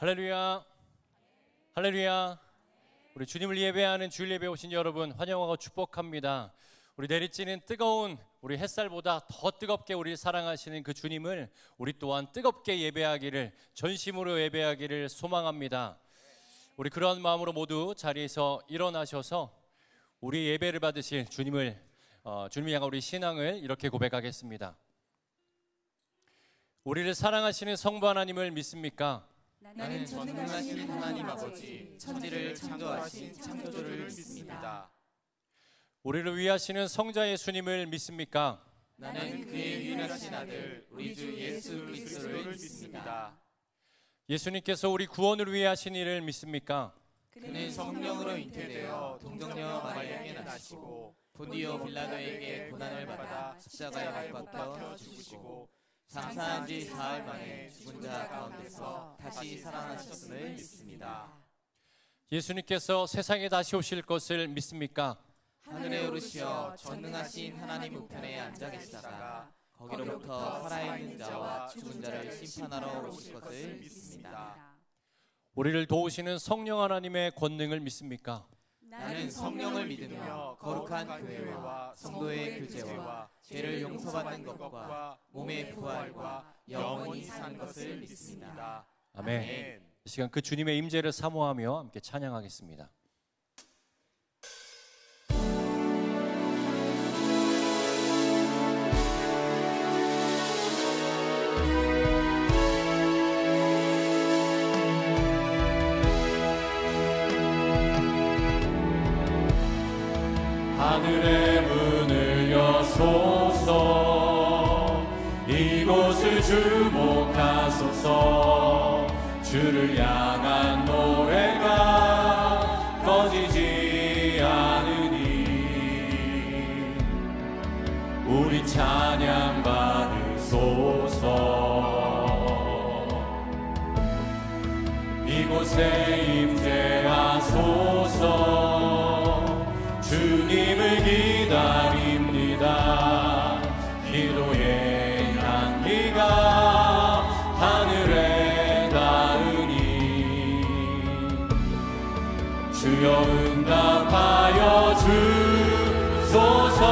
할렐루야, 할렐루야. 우리 주님을 예배하는 주일 예배 오신 여러분 환영하고 축복합니다. 우리 내리쬐는 뜨거운 우리 햇살보다 더 뜨겁게 우리를 사랑하시는 그 주님을 우리 또한 뜨겁게 예배하기를, 전심으로 예배하기를 소망합니다. 우리 그런 마음으로 모두 자리에서 일어나셔서 우리 예배를 받으실 주님을 향한 우리 신앙을 이렇게 고백하겠습니다. 우리를 사랑하시는 성부 하나님을 믿습니까? 나는 전능하신 하나님 아버지, 천지를 창조하신 창조주를 믿습니다. 우리를 위하시는 성자 예수님을 믿습니까? 나는 그의 유일하신 아들 우리 주 예수 그리스도를 믿습니다. 예수님께서 우리 구원을 위해 하신 일을 믿습니까? 그는 성령으로 잉태되어 동정녀 마리아에게 나시고 본디오 빌라도에게 고난을 받아 십자가에 못 박혀 죽으시고 장사한 지 사흘 만에 죽은 자 가운데서 다시 살아나셨음을 믿습니다. 예수님께서 세상에 다시 오실 것을 믿습니까? 하늘에 오르시어 전능하신 하나님 우편에 앉아 계시다가 거기로부터 살아있는 자와 죽은 자를 심판하러 오실 것을 믿습니다. 우리를 도우시는 성령 하나님의 권능을 믿습니까? 나는 성령을 믿으며 거룩한 교회와 성도의 교제와 죄를 용서받는 것과 몸의 부활과 영원히 사는 것을 믿습니다. 아멘. 이 시간 그 주님의 임재를 사모하며 함께 찬양하겠습니다. 하늘의 문을 여소서, 이곳을 주목하소서. 주를 향한 노래가 꺼지지 않으니 우리 찬양 받으소서. 이곳에 임재하소서. 주님을 기다립니다. 기도의 향기가 하늘에 닿으니 주여 응답하여 주소서.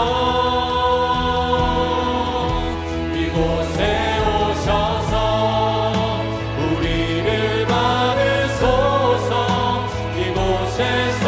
이곳에 오셔서 우리를 받으소서. 이곳에서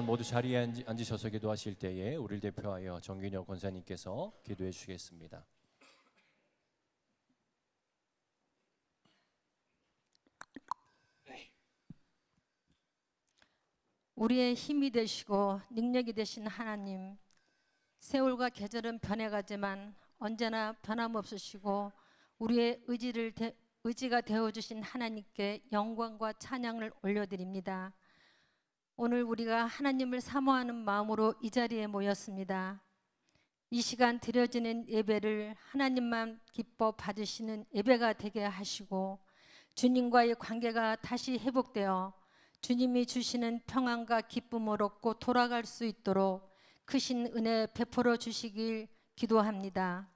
모두 자리에 앉으셔서 기도하실 때에 우리를 대표하여 정균혁 권사님께서 기도해 주시겠습니다. 우리의 힘이 되시고 능력이 되신 하나님, 세월과 계절은 변해가지만 언제나 변함없으시고 우리의 의지가 되어주신 하나님께 영광과 찬양을 올려드립니다. 오늘 우리가 하나님을 사모하는 마음으로 이 자리에 모였습니다. 이 시간 드려지는 예배를 하나님만 기뻐 받으시는 예배가 되게 하시고 주님과의 관계가 다시 회복되어 주님이 주시는 평안과 기쁨을 얻고 돌아갈 수 있도록 크신 은혜 베풀어 주시길 기도합니다.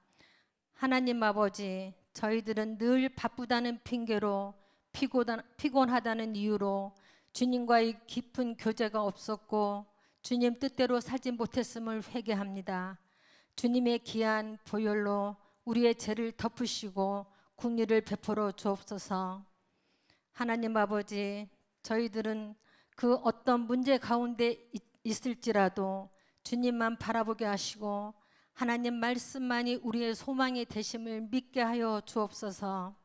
하나님 아버지, 저희들은 늘 바쁘다는 핑계로 피곤하다는 이유로 주님과의 깊은 교제가 없었고 주님 뜻대로 살지 못했음을 회개합니다. 주님의 귀한 보혈로 우리의 죄를 덮으시고 긍휼을 베풀어 주옵소서. 하나님 아버지, 저희들은 그 어떤 문제 가운데 있을지라도 주님만 바라보게 하시고 하나님 말씀만이 우리의 소망이 되심을 믿게 하여 주옵소서.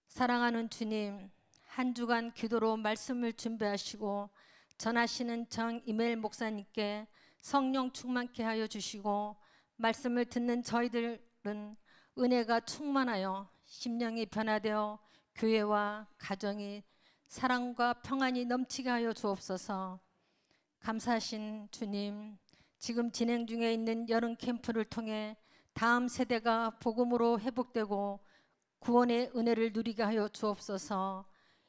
사랑하는 주님, 한 주간 기도로 말씀을 준비하시고 전하시는 정이멜 목사님께 성령 충만케 하여 주시고 말씀을 듣는 저희들은 은혜가 충만하여 심령이 변화되어 교회와 가정이 사랑과 평안이 넘치게 하여 주옵소서. 감사하신 주님, 지금 진행 중에 있는 여름 캠프를 통해 다음 세대가 복음으로 회복되고 구원의 은혜를 누리게 하여 주옵소서.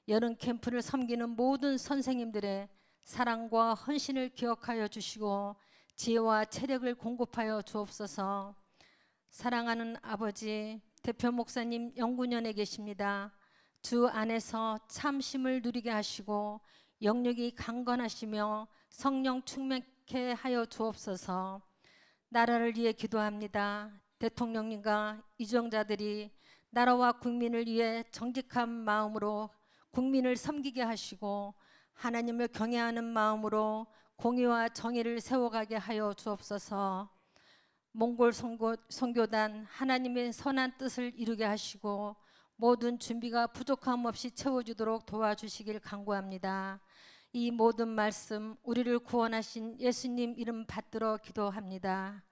여름 캠프를 섬기는 모든 선생님들의 사랑과 헌신을 기억하여 주시고 지혜와 체력을 공급하여 주옵소서. 사랑하는 아버지, 대표 목사님 영구년에 계십니다. 주 안에서 참심을 누리게 하시고 영육이 강건하시며 성령 충만케 하여 주옵소서. 나라를 위해 기도합니다. 대통령님과 이정자들이 나라와 국민을 위해 정직한 마음으로 국민을 섬기게 하시고 하나님을 경외하는 마음으로 공의와 정의를 세워가게 하여 주옵소서. 몽골 선교단 하나님의 선한 뜻을 이루게 하시고 모든 준비가 부족함 없이 채워주도록 도와주시길 간구합니다. 이 모든 말씀 우리를 구원하신 예수님 이름 받들어 기도합니다.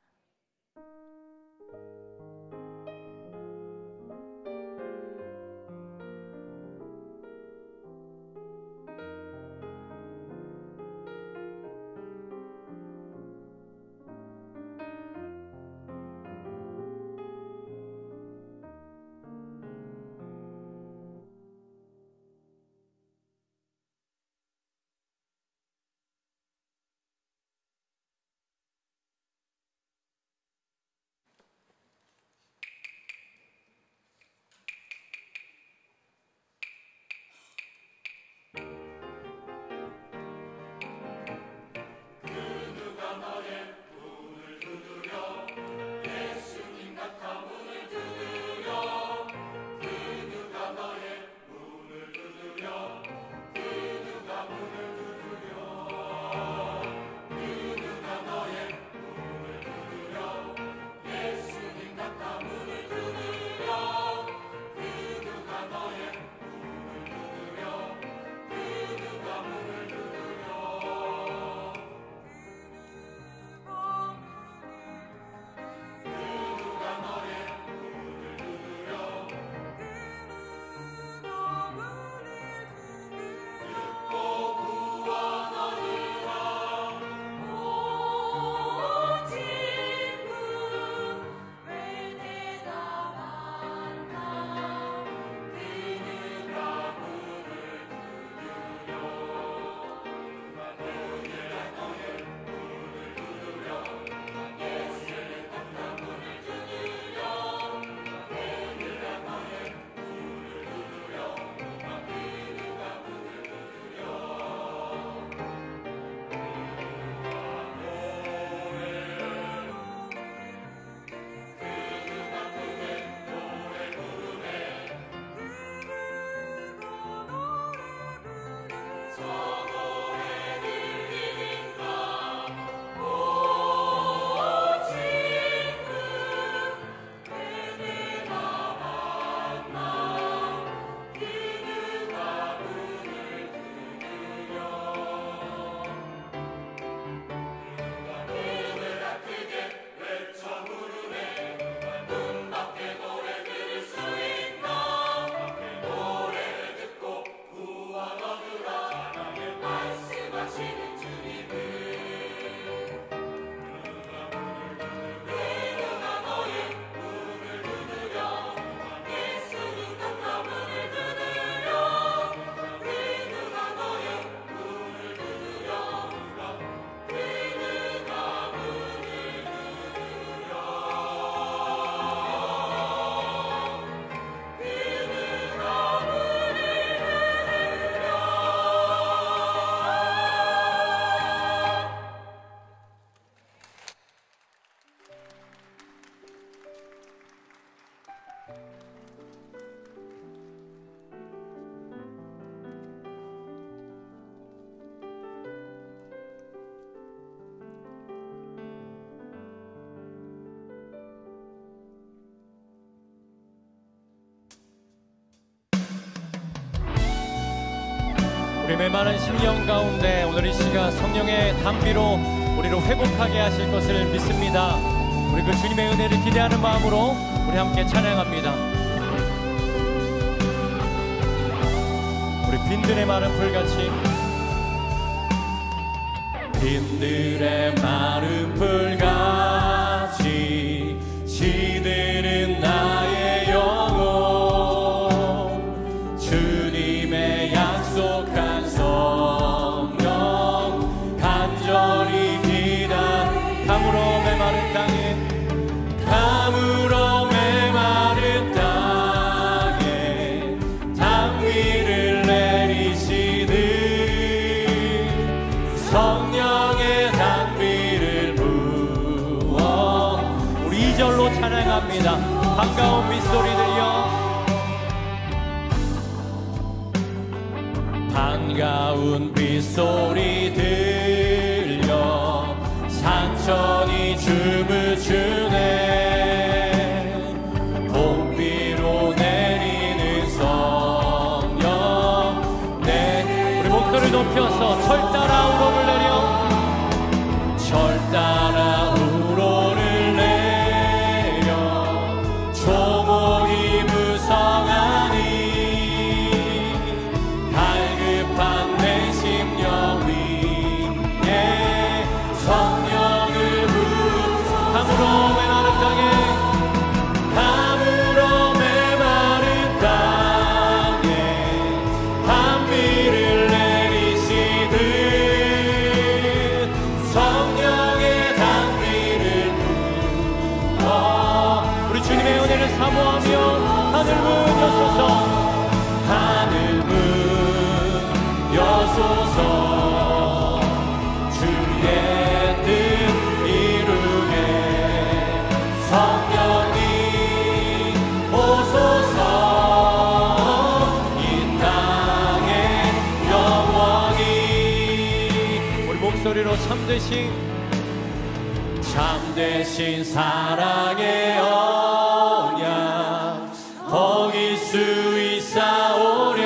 우리 메마른 심령 가운데 오늘 이 시간 성령의 담비로 우리를 회복하게 하실 것을 믿습니다. 우리 그 주님의 은혜를 기대하는 마음으로 우리 함께 찬양합니다. 우리 빈들의 마른 풀같이, 빈들의 마른 풀같이 시드는 나의 영혼, 주님의 약속한 성령 간절히 기다려. 강으로 메마른 땅에, 강으로 메마른 땅에 단비를 내리시는 성령의 단비를 부어. 우리 2절로 찬양합니다. 반가운 빗소리 들려, 반가운 빗소리 들려 산천이 춤을 추네. 봄비로 내리는 성령 내. 우리 목소리를 높여서 철 따라 우러를 내려, 철 따라 우로를 내려 조목이 무성하니 갈급한 내 심령 위에 성령을 부어. 강으로 메마른 땅에, 강으로 메마른 땅에 단비를 내리시듯 성령의 단비를 부어. 우리 주님의 은혜를 사모하며 하늘 문 여소서, 하늘 문 여소서. 주의 뜻 이루게 성령이 오소서. 이 땅에 영원히. 우리 목소리로 참되신 사랑의 언약 거기 수 있사오랴.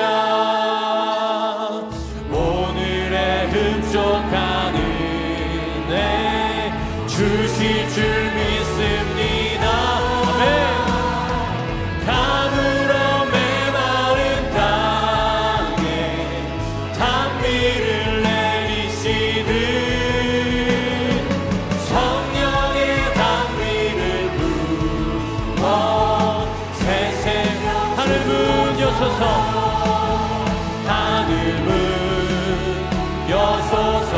오늘의 흡족한 은혜 주실 줄 믿습니다. 아멘. 강으로 메마른 땅에 단비를 내리시듯 성령의 단비를 부어. 새새 하늘 문 여소서, 하늘 문 여소서.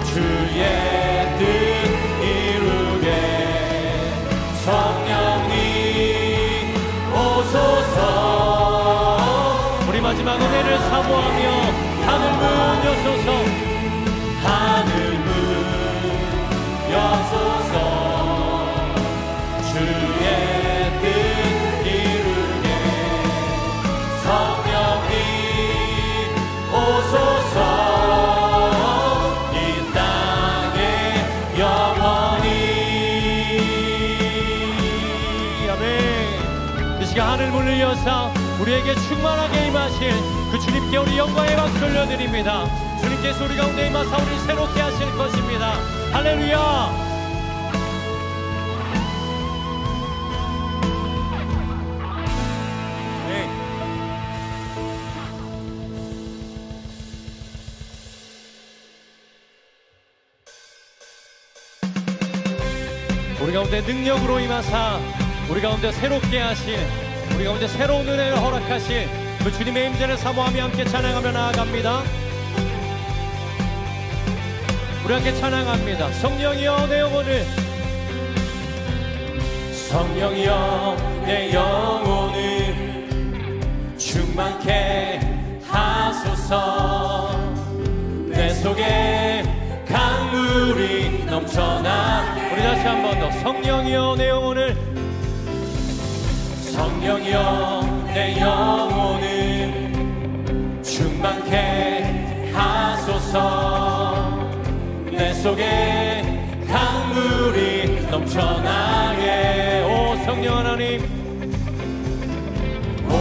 주의 뜻 이루게 성령님 오소서. 우리 마지막 은혜를 사모하며 하늘 문 여소서, 하늘 문 여소서. 주의 뜻 이루게 성령님 오소서. 이 땅에 영원히. 아멘. 이 시간 하늘 문을 여사 우리에게 충만하게 임하실 그 주님께 우리 영광의 박수 올려드립니다. 주님께서 우리 가운데 임하사 우리를 새롭게 하실 것입니다. 할렐루야. 우리 가운데 능력으로 임하사 우리 가운데 새롭게 하실, 우리 가운데 새로운 은혜를 허락하실 그 주님의 임재를 사모하며 함께 찬양하며 나아갑니다. 우리 함께 찬양합니다. 성령이여 내 영혼을, 성령이여 내 영혼을 충만케 하소서. 내 속에 강물이 넘쳐나. 우리 다시 한 번 더. 성령이여 내 영혼을, 성령이여 내 영혼을 충만케 하소서. 내 속에 강물이 넘쳐나게. 오 성령 하나님, 오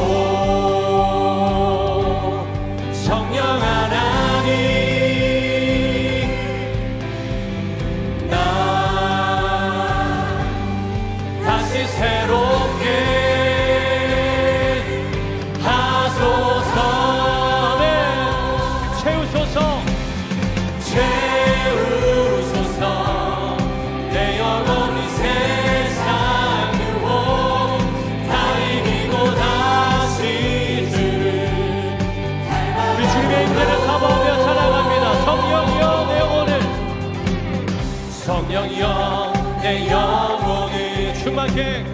성령이여 내 영혼을 충만케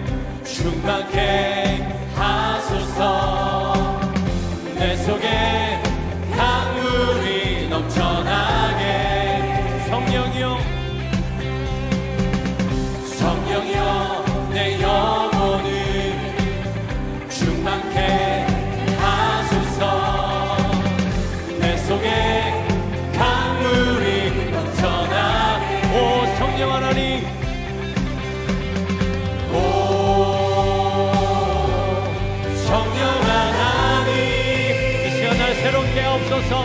하소서. 내 속에 강물이 넘쳐나게. 성령이여 내 영혼을 충만케 하소서. 내 속에 강물이 넘쳐나게. 오 성령 하나님, 성령 하나님, 이 시간 날 새롭게 하옵소서.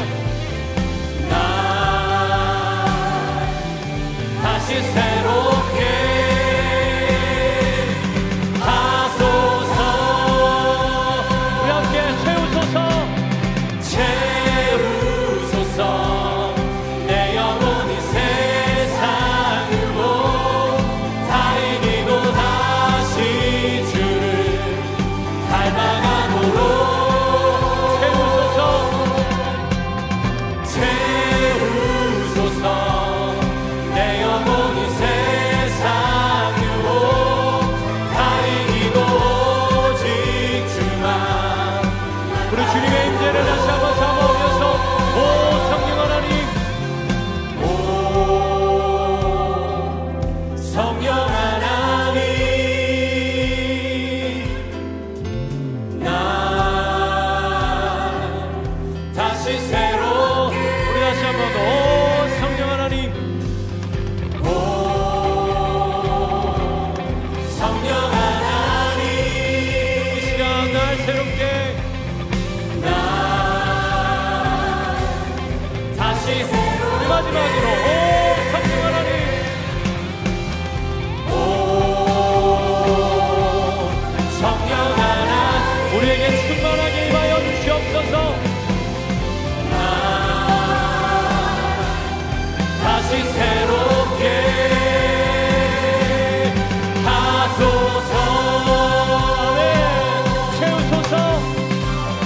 나 다시 새롭게 하소서. 우리 함께 채우소서. 채우소서. 내 영혼이 세상으로 다 이기고 다시 주를 닮아가도록 채우소서. 내 영혼이 세상으로 다 이기고 오직 주만. 우리 주님의 임재를 다시 한번 삼아 올려서 오 성령 하나님, 성령 하나님, 나 다시 새롭게. 우리 다시 한번 오 성령 하나님, 성령 하나님, 이 시간 날 새롭게. 나 다시 우리 마지막으로 오 성령 하나님, 성령 하나님, 우리에게 충만하게 임하여 주시옵소서. 다시 새롭게 하소서. 채우소서.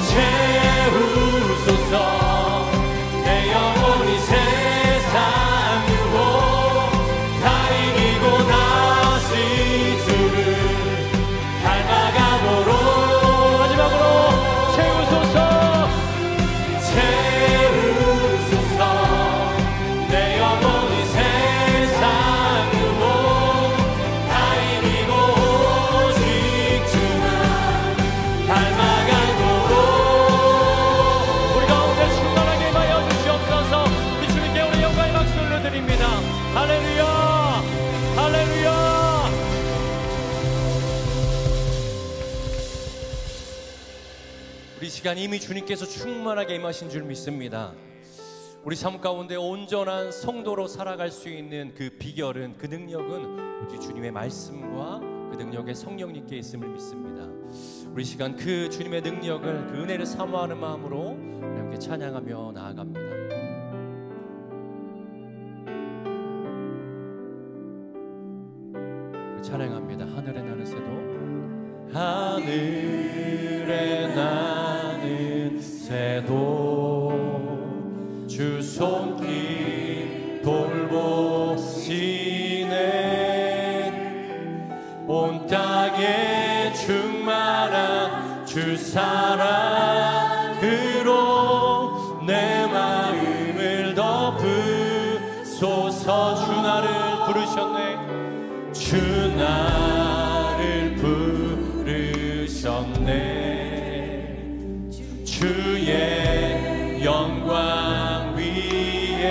채우소서. 내 영혼이 세상으로 다 이기고 다시 주를 닮아가도록. 마지막으로 채우소서. 채우소서. 내 영혼이 세상으로 다 이기고 오직 주만 닮아가도록. 우리 가운데 충만하게 임하여 주시옵소서. 우리 주님께 우리 영광의 박수 올려드립니다. 할렐루야, 할렐루야. 우리 시간 이미 주님께서 충만하게 임하신 줄 믿습니다. 우리 삶 가운데 온전한 성도로 살아갈 수 있는 그 비결은, 그 능력은 오직 주님의 말씀과 그 능력의 성령님께 있음을 믿습니다. 우리 시간 그 주님의 능력을, 그 은혜를 사모하는 마음으로 우리 함께 찬양하며 나아갑니다. 찬양합니다. 하늘에 나는 새도, 하늘에 나는 새도 주 손길 돌보시네. 온 땅에 충만한 주 사랑으로 내 마음을 덮으소서. 주 나를 부르셨네. 주 나를 부르셨네. 주의 영광 위에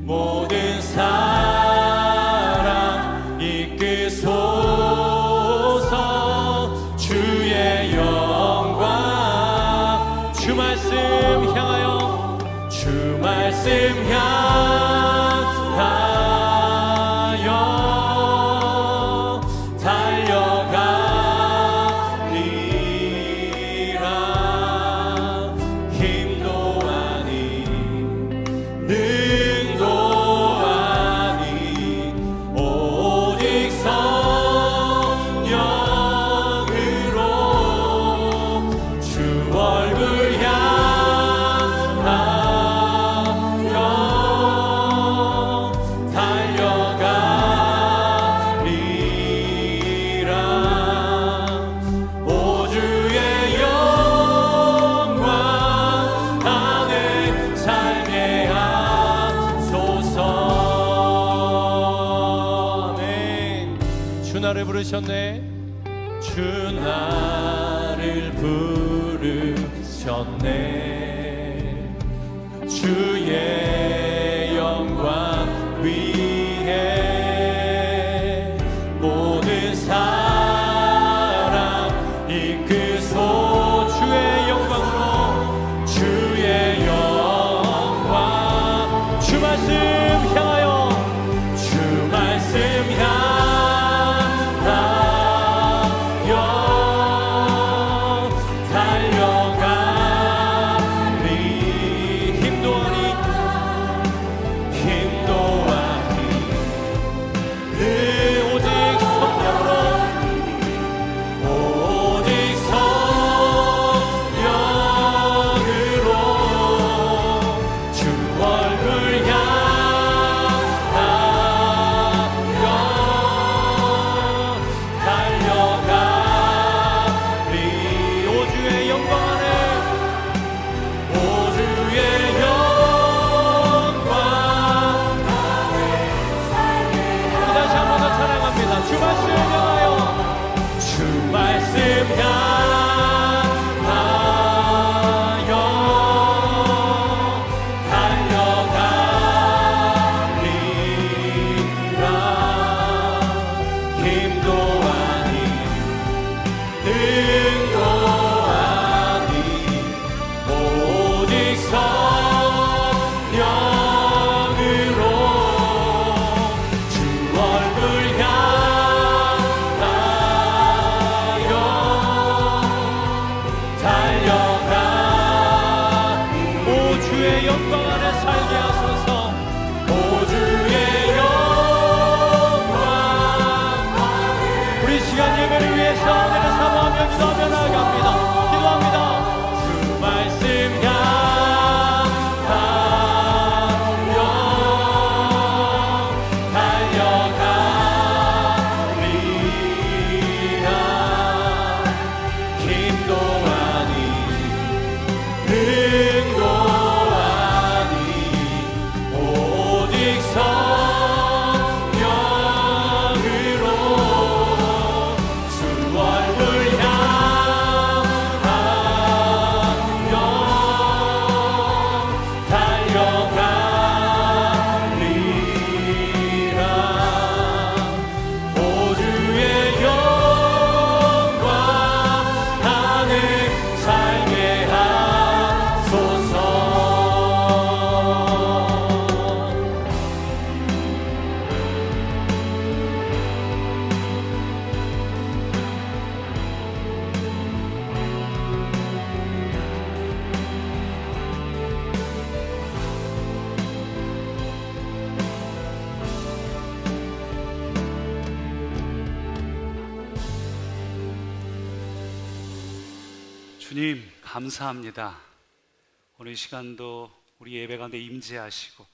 모든 사랑 이끄소서. 주의 영광, 주 말씀 향하여, 주 말씀 향하여 달려가리라. 힘도 아닌 능도 아닌 오직 성령으로 주 얼굴 향하여 나를 부르셨네. 주 나를 부르셨네. 주의 영광 위에 모든 사람 이끄소. 주의 영광으로 주의 영광. 주 말씀 향하여 주 말씀 향하여 달려가리. 힘도하니 늘 오직 성령으로 오직 성령으로 주 얼굴 향하여 달려가리. 오주의 영광 안에 오주의 영광 안에 우리 다시 한 번 더 찬양합니다. 주 말씀 향하여 주 말씀 향하여 달려가리라. 힘도 아니 능도 아니 오직 성령으로 주 얼굴 향하여 달려가. 오 주의 영광 안에 살게 하소서. 오 주의 영광. 우리 시간 예배를 위해서 내를 사모하며 기도하며 나아갑니다. 기도합니다. 주 말씀 향하여 달려가리라. 힘도 아니 능도 아니 오직 성령으로 주 얼굴 향하여 달려가리라. 오 주의 영광 안에 살게 하소서. 주님 감사합니다. 오늘 이 시간도 우리 예배 가운데 임재하시고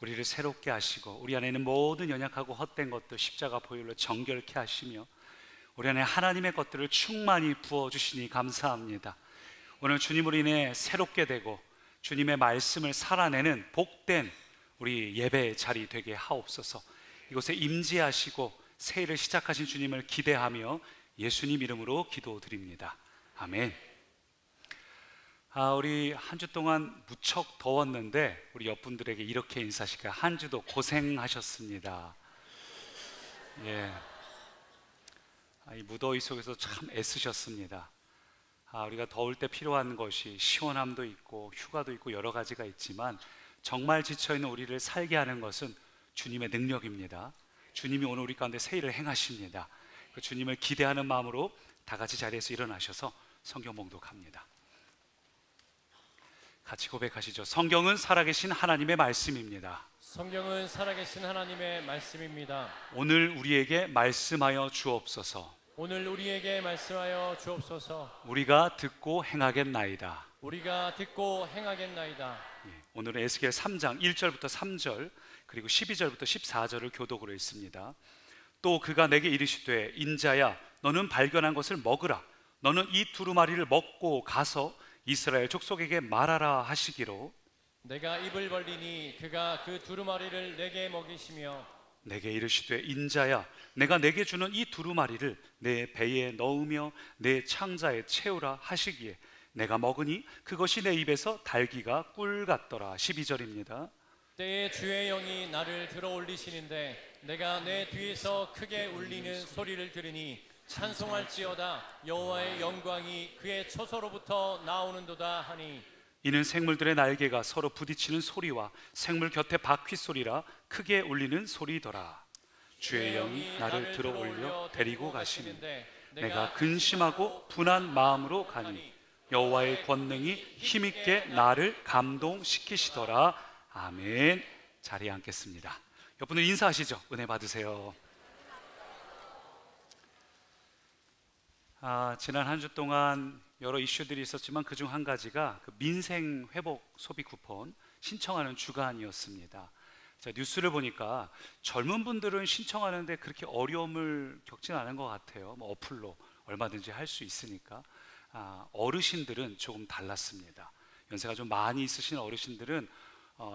우리를 새롭게 하시고 우리 안에 있는 모든 연약하고 헛된 것들 십자가 보혈로 정결케 하시며 우리 안에 하나님의 것들을 충만히 부어주시니 감사합니다. 오늘 주님으로 인해 새롭게 되고 주님의 말씀을 살아내는 복된 우리 예배의 자리 되게 하옵소서. 이곳에 임재하시고 새 일을 시작하신 주님을 기대하며 예수님 이름으로 기도드립니다. 아멘. 우리 한 주 동안 무척 더웠는데 우리 옆분들에게 이렇게 인사하실까요? 한 주도 고생하셨습니다. 예. 이 무더위 속에서 참 애쓰셨습니다. 우리가 더울 때 필요한 것이 시원함도 있고 휴가도 있고 여러 가지가 있지만 정말 지쳐있는 우리를 살게 하는 것은 주님의 능력입니다. 주님이 오늘 우리 가운데 새 일을 행하십니다. 그 주님을 기대하는 마음으로 다 같이 자리에서 일어나셔서 성경 봉독합니다. 같이 고백하시죠. 성경은 살아계신 하나님의 말씀입니다. 성경은 살아계신 하나님의 말씀입니다. 오늘 우리에게 말씀하여 주옵소서. 오늘 우리에게 말씀하여 주옵소서. 우리가 듣고 행하겠나이다. 우리가 듣고 행하겠나이다. 오늘은 에스겔 3장 1절부터 3절 그리고 12절부터 14절을 교독으로 읽습니다. 또 그가 내게 이르시되 인자야 너는 발견한 것을 먹으라. 너는 이 두루마리를 먹고 가서 이스라엘 족속에게 말하라 하시기로 내가 입을 벌리니 그가 그 두루마리를 내게 먹이시며 내게 이르시되 인자야 내가 내게 주는 이 두루마리를 내 배에 넣으며 내 창자에 채우라 하시기에 내가 먹으니 그것이 내 입에서 달기가 꿀 같더라. 12절입니다. 때에 주의 영이 나를 들어 올리시는데 내가 내 뒤에서 크게 울리는 소리를 들으니 찬송할지어다 여호와의 영광이 그의 처소로부터 나오는도다 하니 이는 생물들의 날개가 서로 부딪히는 소리와 생물 곁에 바퀴 소리라 크게 울리는 소리더라. 주의 영이 나를 들어 올려 데리고 가시는데 내가 근심하고 분한 마음으로 가니 여호와의 권능이 힘있게 나를 감동시키시더라. 아멘. 자리에 앉겠습니다. 옆분들 인사하시죠. 은혜 받으세요. 지난 한 주 동안 여러 이슈들이 있었지만 그중 한 가지가 그 민생 회복 소비 쿠폰 신청하는 주간이었습니다. 자, 뉴스를 보니까 젊은 분들은 신청하는데 그렇게 어려움을 겪지는 않은 것 같아요. 뭐 어플로 얼마든지 할 수 있으니까. 어르신들은 조금 달랐습니다. 연세가 좀 많이 있으신 어르신들은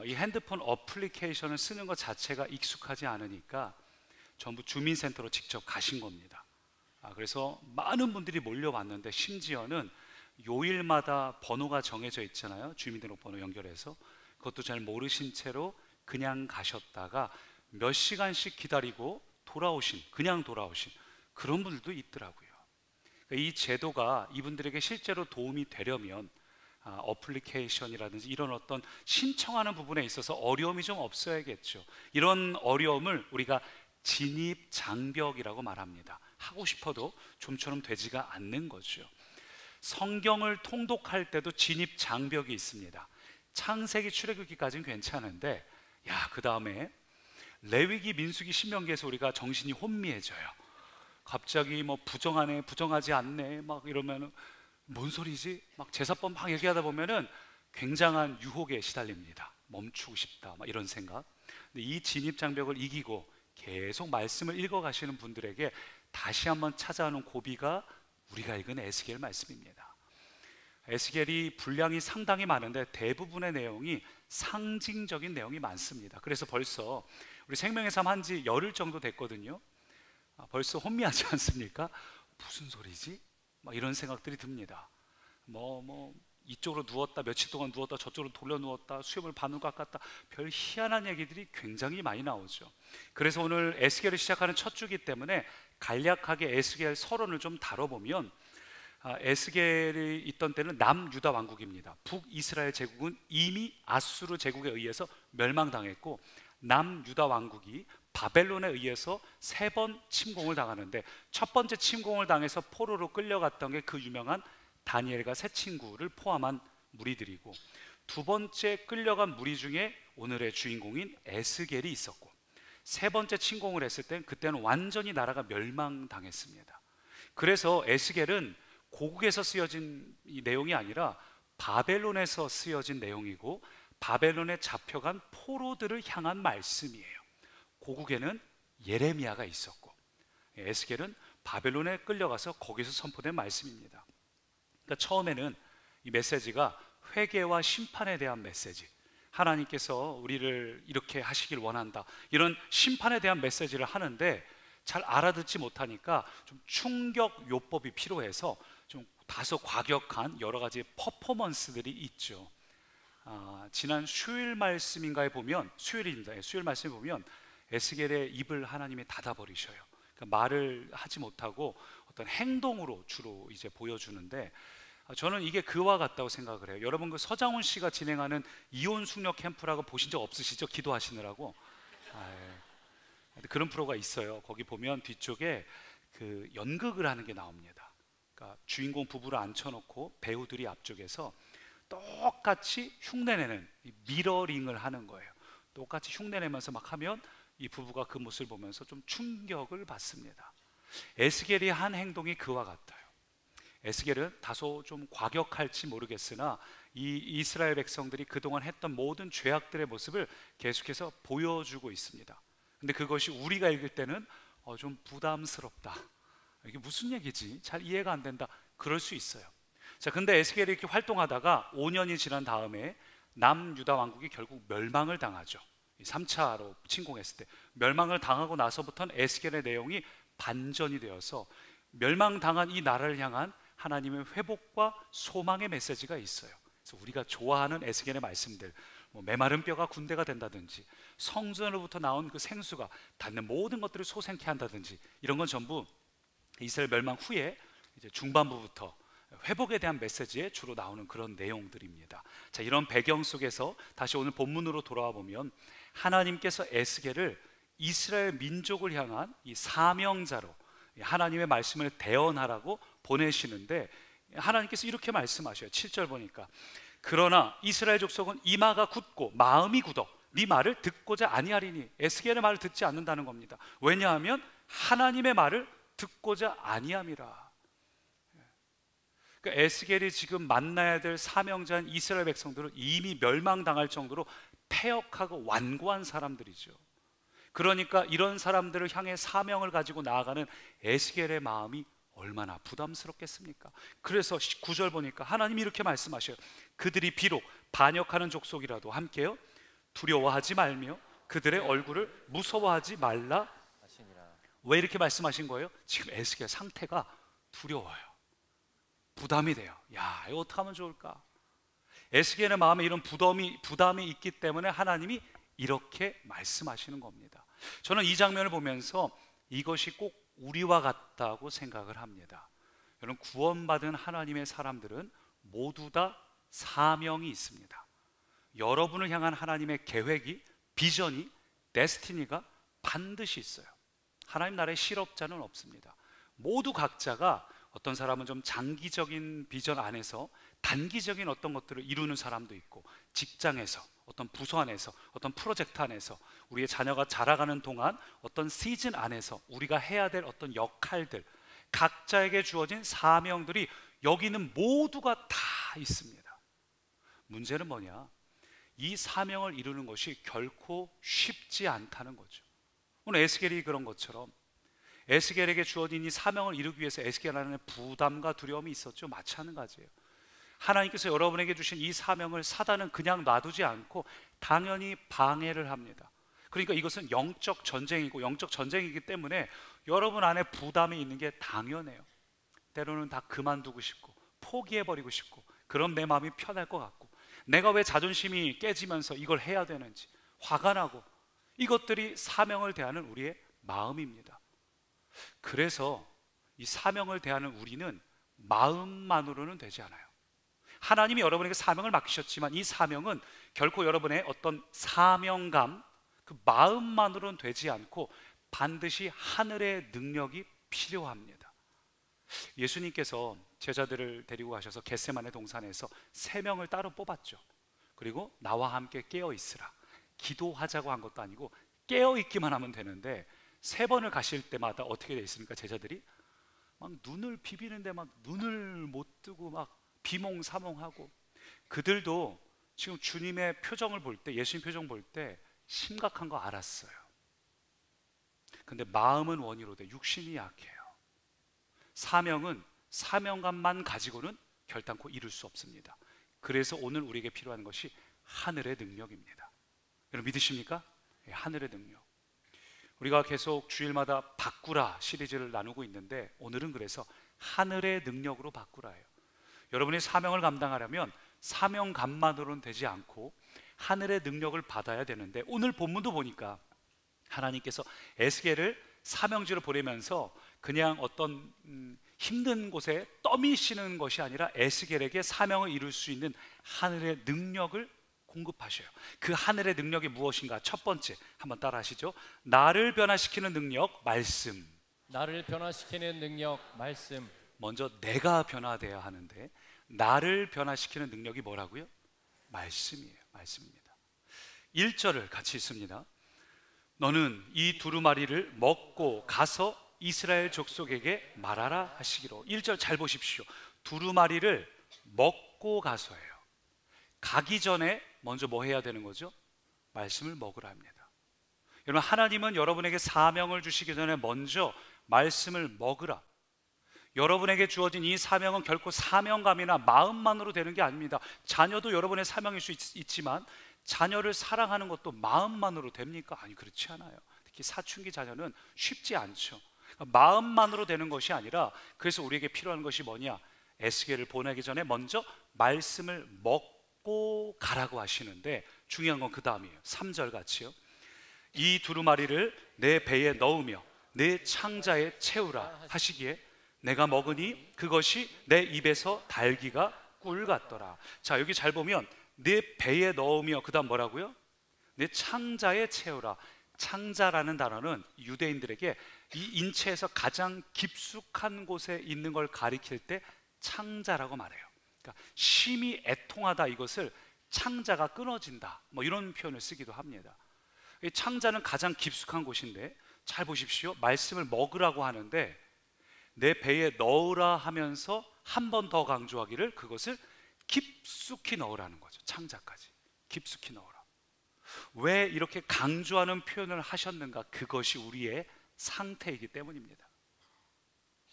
이 핸드폰 어플리케이션을 쓰는 것 자체가 익숙하지 않으니까 전부 주민센터로 직접 가신 겁니다. 그래서 많은 분들이 몰려왔는데 심지어는 요일마다 번호가 정해져 있잖아요. 주민등록번호 연결해서 그것도 잘 모르신 채로 그냥 가셨다가 몇 시간씩 기다리고 그냥 돌아오신 그런 분들도 있더라고요. 이 제도가 이분들에게 실제로 도움이 되려면 어플리케이션이라든지 이런 어떤 신청하는 부분에 있어서 어려움이 좀 없어야겠죠. 이런 어려움을 우리가 진입 장벽이라고 말합니다. 하고 싶어도 좀처럼 되지가 않는 거죠. 성경을 통독할 때도 진입 장벽이 있습니다. 창세기 출애굽기까지는 괜찮은데 그 다음에 레위기 민수기 신명기에서 우리가 정신이 혼미해져요. 갑자기 뭐 부정하네 부정하지 않네 막 이러면 뭔 소리지? 막 제사법 막 얘기하다 보면은 굉장한 유혹에 시달립니다. 멈추고 싶다 막 이런 생각. 근데 이 진입 장벽을 이기고 계속 말씀을 읽어가시는 분들에게 다시 한번 찾아오는 고비가 우리가 읽은 에스겔 말씀입니다. 에스겔이 분량이 상당히 많은데 대부분의 내용이 상징적인 내용이 많습니다. 그래서 벌써 우리 생명의 삶 한지 열흘 정도 됐거든요. 벌써 혼미하지 않습니까? 무슨 소리지? 막 이런 생각들이 듭니다. 이쪽으로 누웠다 며칠 동안 누웠다 저쪽으로 돌려 누웠다 수염을 반으로 깎았다 별 희한한 얘기들이 굉장히 많이 나오죠. 그래서 오늘 에스겔을 시작하는 첫 주기 때문에 간략하게 에스겔 서론을 좀 다뤄보면 에스겔이 있던 때는 남유다 왕국입니다. 북이스라엘 제국은 이미 아수르 제국에 의해서 멸망당했고 남유다 왕국이 바벨론에 의해서 3번 침공을 당하는데 첫 번째 침공을 당해서 포로로 끌려갔던 게 그 유명한 다니엘과 세 친구를 포함한 무리들이고 두 번째 끌려간 무리 중에 오늘의 주인공인 에스겔이 있었고 세 번째 침공을 했을 때 그때는 완전히 나라가 멸망당했습니다. 그래서 에스겔은 고국에서 쓰여진 이 내용이 아니라 바벨론에서 쓰여진 내용이고 바벨론에 잡혀간 포로들을 향한 말씀이에요. 고국에는 예레미야가 있었고 에스겔은 바벨론에 끌려가서 거기서 선포된 말씀입니다. 그러니까 처음에는 이 메시지가 회개와 심판에 대한 메시지, 하나님께서 우리를 이렇게 하시길 원한다 이런 심판에 대한 메시지를 하는데 잘 알아듣지 못하니까 좀 충격 요법이 필요해서 좀 다소 과격한 여러 가지 퍼포먼스들이 있죠. 지난 수요일 말씀인가에 보면 수요일 말씀에 보면 에스겔의 입을 하나님이 닫아버리셔요. 그러니까 말을 하지 못하고 어떤 행동으로 주로 이제 보여주는데 저는 이게 그와 같다고 생각을 해요. 여러분 그 서장훈 씨가 진행하는 이혼 숙녀 캠프라고 보신 적 없으시죠? 기도하시느라고. 그런 프로가 있어요. 거기 보면 뒤쪽에 그 연극을 하는 게 나옵니다. 그러니까 주인공 부부를 앉혀놓고 배우들이 앞쪽에서 똑같이 흉내내는 미러링을 하는 거예요. 똑같이 흉내내면서 막 하면 이 부부가 그 모습을 보면서 좀 충격을 받습니다. 에스겔이 한 행동이 그와 같아요. 에스겔은 다소 좀 과격할지 모르겠으나 이 이스라엘 백성들이 그동안 했던 모든 죄악들의 모습을 계속해서 보여주고 있습니다. 근데 그것이 우리가 읽을 때는 좀 부담스럽다. 이게 무슨 얘기지? 잘 이해가 안 된다. 그럴 수 있어요. 자, 근데 에스겔이 이렇게 활동하다가 5년이 지난 다음에 남유다 왕국이 결국 멸망을 당하죠. 3차로 침공했을 때 멸망을 당하고 나서부터는 에스겔의 내용이 반전이 되어서 멸망당한 이 나라를 향한 하나님의 회복과 소망의 메시지가 있어요. 그래서 우리가 좋아하는 에스겔의 말씀들, 뭐 메마른 뼈가 군대가 된다든지 성전으로부터 나온 그 생수가 닿는 모든 것들을 소생케 한다든지 이런 건 전부 이스라엘 멸망 후에 이제 중반부부터 회복에 대한 메시지에 주로 나오는 그런 내용들입니다. 자, 이런 배경 속에서 다시 오늘 본문으로 돌아와 보면 하나님께서 에스겔을 이스라엘 민족을 향한 이 사명자로 하나님의 말씀을 대언하라고 보내시는데 하나님께서 이렇게 말씀하셔요. 7절 보니까 그러나 이스라엘 족속은 이마가 굳고 마음이 굳어 네 말을 듣고자 아니하리니. 에스겔의 말을 듣지 않는다는 겁니다. 왜냐하면 하나님의 말을 듣고자 아니함이라. 그러니까 에스겔이 지금 만나야 될 사명자인 이스라엘 백성들은 이미 멸망당할 정도로 패역하고 완고한 사람들이죠. 그러니까 이런 사람들을 향해 사명을 가지고 나아가는 에스겔의 마음이 얼마나 부담스럽겠습니까? 그래서 9절 보니까 하나님이 이렇게 말씀하셔요. 그들이 비록 반역하는 족속이라도 함께요 두려워하지 말며 그들의 얼굴을 무서워하지 말라 하시니라. 왜 이렇게 말씀하신 거예요? 지금 에스겔 상태가 두려워요. 부담이 돼요. 야, 이거 어떻게 하면 좋을까? 에스겔의 마음에 이런 부담이 있기 때문에 하나님이 이렇게 말씀하시는 겁니다. 저는 이 장면을 보면서 이것이 꼭 우리와 같다고 생각을 합니다. 여러분, 구원받은 하나님의 사람들은 모두 다 사명이 있습니다. 여러분을 향한 하나님의 계획이, 비전이, 데스티니가 반드시 있어요. 하나님 나라의 실업자는 없습니다. 모두 각자가 어떤 사람은 좀 장기적인 비전 안에서 단기적인 어떤 것들을 이루는 사람도 있고, 직장에서 어떤 부서 안에서 어떤 프로젝트 안에서 우리의 자녀가 자라가는 동안 어떤 시즌 안에서 우리가 해야 될 어떤 역할들, 각자에게 주어진 사명들이 여기는 모두가 다 있습니다. 문제는 뭐냐? 이 사명을 이루는 것이 결코 쉽지 않다는 거죠. 오늘 에스겔이 그런 것처럼 에스겔에게 주어진 이 사명을 이루기 위해서 에스겔 안에 부담과 두려움이 있었죠. 마찬가지예요. 하나님께서 여러분에게 주신 이 사명을 사단은 그냥 놔두지 않고 당연히 방해를 합니다. 그러니까 이것은 영적 전쟁이고, 영적 전쟁이기 때문에 여러분 안에 부담이 있는 게 당연해요. 때로는 다 그만두고 싶고 포기해버리고 싶고, 그럼 내 마음이 편할 것 같고, 내가 왜 자존심이 깨지면서 이걸 해야 되는지 화가 나고, 이것들이 사명을 대하는 우리의 마음입니다. 그래서 이 사명을 대하는 우리는 마음만으로는 되지 않아요. 하나님이 여러분에게 사명을 맡기셨지만 이 사명은 결코 여러분의 어떤 사명감, 그 마음만으로는 되지 않고 반드시 하늘의 능력이 필요합니다. 예수님께서 제자들을 데리고 가셔서 겟세마네 동산에서 3명을 따로 뽑았죠. 그리고 나와 함께 깨어 있으라, 기도하자고 한 것도 아니고 깨어 있기만 하면 되는데 3번을 가실 때마다 어떻게 되어 있습니까? 제자들이 막 눈을 비비는데 막 눈을 못 뜨고 막 비몽사몽하고, 그들도 지금 주님의 표정을 볼 때, 예수님 표정 볼 때 심각한 거 알았어요. 근데 마음은 원이로되 육신이 약해요. 사명은 사명감만 가지고는 결단코 이룰 수 없습니다. 그래서 오늘 우리에게 필요한 것이 하늘의 능력입니다. 여러분 믿으십니까? 하늘의 능력. 우리가 계속 주일마다 바꾸라 시리즈를 나누고 있는데 오늘은 그래서 하늘의 능력으로 바꾸라예요. 여러분이 사명을 감당하려면 사명감만으로는 되지 않고 하늘의 능력을 받아야 되는데, 오늘 본문도 보니까 하나님께서 에스겔을 사명지로 보내면서 그냥 어떤 힘든 곳에 떠미시는 것이 아니라 에스겔에게 사명을 이룰 수 있는 하늘의 능력을 공급하셔요. 그 하늘의 능력이 무엇인가? 첫 번째, 한번 따라 하시죠. 나를 변화시키는 능력, 말씀. 나를 변화시키는 능력, 말씀. 먼저 내가 변화돼야 하는데 나를 변화시키는 능력이 뭐라고요? 말씀이에요. 말씀입니다. 1절을 같이 읽습니다. 너는 이 두루마리를 먹고 가서 이스라엘 족속에게 말하라 하시기로. 1절 잘 보십시오. 두루마리를 먹고 가서예요. 가기 전에 먼저 뭐 해야 되는 거죠? 말씀을 먹으라 합니다. 여러분, 하나님은 여러분에게 사명을 주시기 전에 먼저 말씀을 먹으라. 여러분에게 주어진 이 사명은 결코 사명감이나 마음만으로 되는 게 아닙니다. 자녀도 여러분의 사명일 수 있지만 자녀를 사랑하는 것도 마음만으로 됩니까? 아니, 그렇지 않아요. 특히 사춘기 자녀는 쉽지 않죠. 마음만으로 되는 것이 아니라, 그래서 우리에게 필요한 것이 뭐냐? 에스겔을 보내기 전에 먼저 말씀을 먹고 가라고 하시는데, 중요한 건 그 다음이에요. 3절 같이요. 이 두루마리를 내 배에 넣으며 내 창자에 채우라 하시기에 내가 먹으니 그것이 내 입에서 달기가 꿀 같더라. 자, 여기 잘 보면 내 배에 넣으며, 그 다음 뭐라고요? 내 창자에 채우라. 창자라는 단어는 유대인들에게 이 인체에서 가장 깊숙한 곳에 있는 걸 가리킬 때 창자라고 말해요. 그러니까 심히 애통하다, 이것을 창자가 끊어진다, 뭐 이런 표현을 쓰기도 합니다. 이 창자는 가장 깊숙한 곳인데, 잘 보십시오. 말씀을 먹으라고 하는데 내 배에 넣으라 하면서 한 번 더 강조하기를 그것을 깊숙이 넣으라는 거죠. 창자까지 깊숙이 넣으라. 왜 이렇게 강조하는 표현을 하셨는가? 그것이 우리의 상태이기 때문입니다.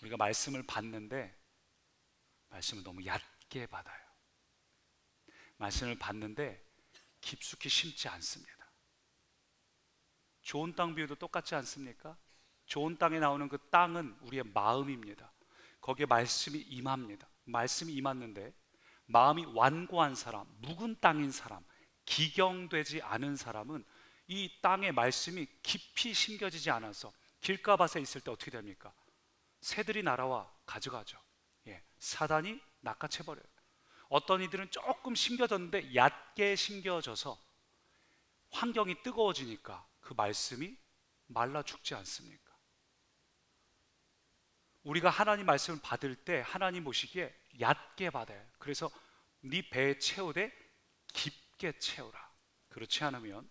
우리가 말씀을 받는데 말씀을 너무 얕게 받아요. 말씀을 받는데 깊숙이 심지 않습니다. 좋은 땅 비유도 똑같지 않습니까? 좋은 땅에 나오는 그 땅은 우리의 마음입니다. 거기에 말씀이 임합니다. 말씀이 임했는데 마음이 완고한 사람, 묵은 땅인 사람, 기경되지 않은 사람은 이 땅의 말씀이 깊이 심겨지지 않아서 길가밭에 있을 때 어떻게 됩니까? 새들이 날아와 가져가죠. 사단이 낚아채버려요. 어떤 이들은 조금 심겨졌는데 얕게 심겨져서 환경이 뜨거워지니까 그 말씀이 말라 죽지 않습니까? 우리가 하나님 말씀을 받을 때 하나님 보시기에 얕게 받아요. 그래서 네 배에 채우되 깊게 채우라. 그렇지 않으면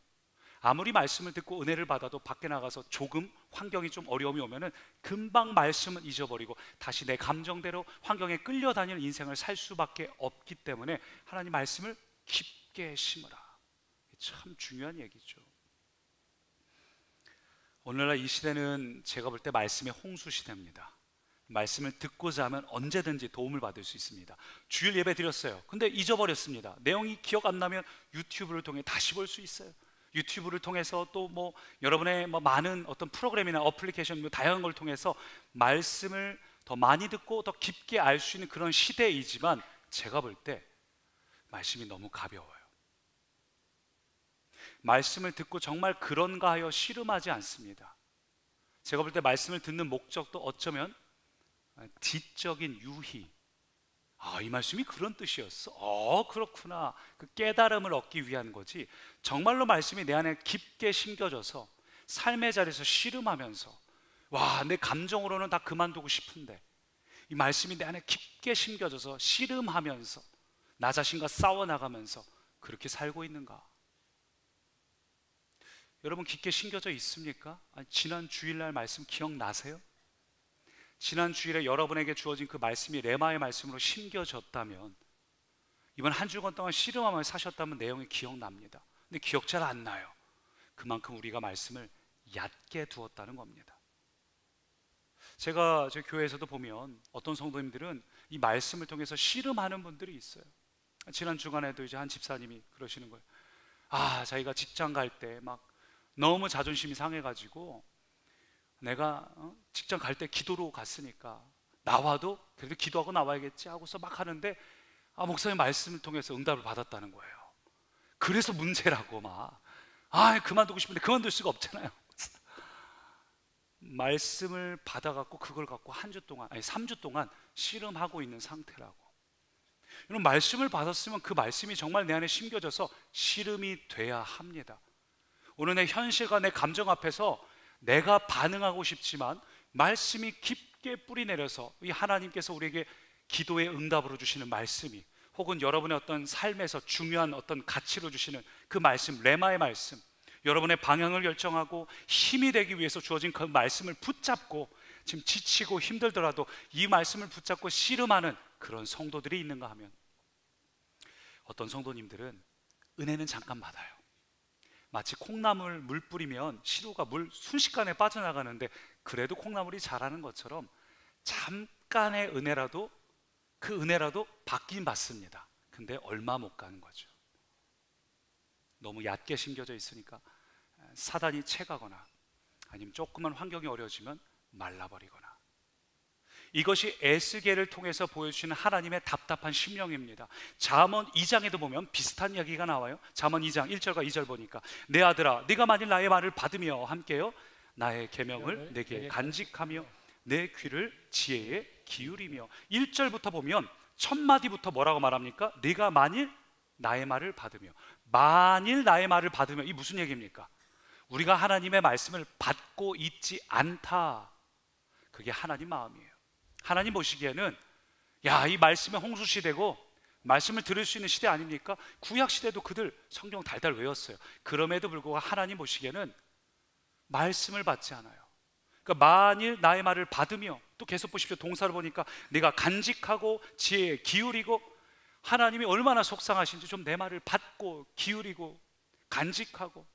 아무리 말씀을 듣고 은혜를 받아도 밖에 나가서 조금 환경이 좀 어려움이 오면은 금방 말씀은 잊어버리고 다시 내 감정대로 환경에 끌려다니는 인생을 살 수밖에 없기 때문에 하나님 말씀을 깊게 심으라. 참 중요한 얘기죠. 오늘날 이 시대는 제가 볼 때 말씀의 홍수 시대입니다. 말씀을 듣고자 하면 언제든지 도움을 받을 수 있습니다. 주일 예배 드렸어요. 근데 잊어버렸습니다. 내용이 기억 안 나면 유튜브를 통해 다시 볼 수 있어요. 유튜브를 통해서 또 뭐 여러분의 뭐 많은 어떤 프로그램이나 어플리케이션 뭐 다양한 걸 통해서 말씀을 더 많이 듣고 더 깊게 알 수 있는 그런 시대이지만 제가 볼 때 말씀이 너무 가벼워요. 말씀을 듣고 정말 그런가 하여 씨름하지 않습니다. 제가 볼 때 말씀을 듣는 목적도 어쩌면 지적인 유희, 이 말씀이 그런 뜻이었어. 그렇구나. 그 깨달음을 얻기 위한 거지. 정말로 말씀이 내 안에 깊게 심겨져서 삶의 자리에서 씨름하면서 와, 내 감정으로는 다 그만두고 싶은데 이 말씀이 내 안에 깊게 심겨져서 씨름하면서 나 자신과 싸워나가면서 그렇게 살고 있는가? 여러분 깊게 심겨져 있습니까? 지난 주일날 말씀 기억나세요? 지난 주일에 여러분에게 주어진 그 말씀이 레마의 말씀으로 심겨졌다면, 이번 한 주간 동안 씨름하며 사셨다면 내용이 기억납니다. 근데 기억 잘 안 나요. 그만큼 우리가 말씀을 얕게 두었다는 겁니다. 제가 제 교회에서도 보면 어떤 성도님들은 이 말씀을 통해서 씨름하는 분들이 있어요. 지난 주간에도 이제 한 집사님이 그러시는 거예요. 자기가 직장 갈 때 막 너무 자존심이 상해가지고 내가 직장 갈 때 기도로 갔으니까 나와도 그래도 기도하고 나와야겠지 하고서 막 하는데 목사님 말씀을 통해서 응답을 받았다는 거예요. 그래서 문제라고 막 그만두고 싶은데 그만둘 수가 없잖아요. 말씀을 받아갖고 그걸 갖고 3주 동안 씨름하고 있는 상태라고. 여러분, 말씀을 받았으면 그 말씀이 정말 내 안에 심겨져서 씨름이 돼야 합니다. 오늘 내 현실과 내 감정 앞에서 내가 반응하고 싶지만 말씀이 깊게 뿌리내려서 이 하나님께서 우리에게 기도의 응답으로 주시는 말씀이, 혹은 여러분의 어떤 삶에서 중요한 어떤 가치로 주시는 그 말씀, 레마의 말씀, 여러분의 방향을 결정하고 힘이 되기 위해서 주어진 그 말씀을 붙잡고 지금 지치고 힘들더라도 이 말씀을 붙잡고 씨름하는 그런 성도들이 있는가 하면, 어떤 성도님들은 은혜는 잠깐 받아요. 마치 콩나물 물 뿌리면 시루가 물 순식간에 빠져나가는데 그래도 콩나물이 자라는 것처럼 잠깐의 은혜라도, 그 은혜라도 받긴 받습니다. 근데 얼마 못 가는 거죠. 너무 얕게 심겨져 있으니까 사단이 채가거나 아니면 조금만 환경이 어려워지면 말라버리거나. 이것이 에스겔을 통해서 보여주시는 하나님의 답답한 심령입니다. 잠언 2장에도 보면 비슷한 이야기가 나와요. 잠언 2장 1절과 2절 보니까 내 아들아 네가 만일 나의 말을 받으며 함께요 나의 계명을 내게 간직하며 내 귀를 지혜에 기울이며. 1절부터 보면 첫 마디부터 뭐라고 말합니까? 네가 만일 나의 말을 받으며. 만일 나의 말을 받으며, 이 무슨 얘기입니까? 우리가 하나님의 말씀을 받고 있지 않다, 그게 하나님 마음이에요. 하나님 보시기에는 야, 이 말씀의 홍수시대고 말씀을 들을 수 있는 시대 아닙니까? 구약시대도 그들 성경 달달 외웠어요. 그럼에도 불구하고 하나님 보시기에는 말씀을 받지 않아요. 그러니까 만일 나의 말을 받으며, 또 계속 보십시오. 동사를 보니까 내가 간직하고 지혜에 기울이고. 하나님이 얼마나 속상하신지 좀 내 말을 받고 기울이고 간직하고.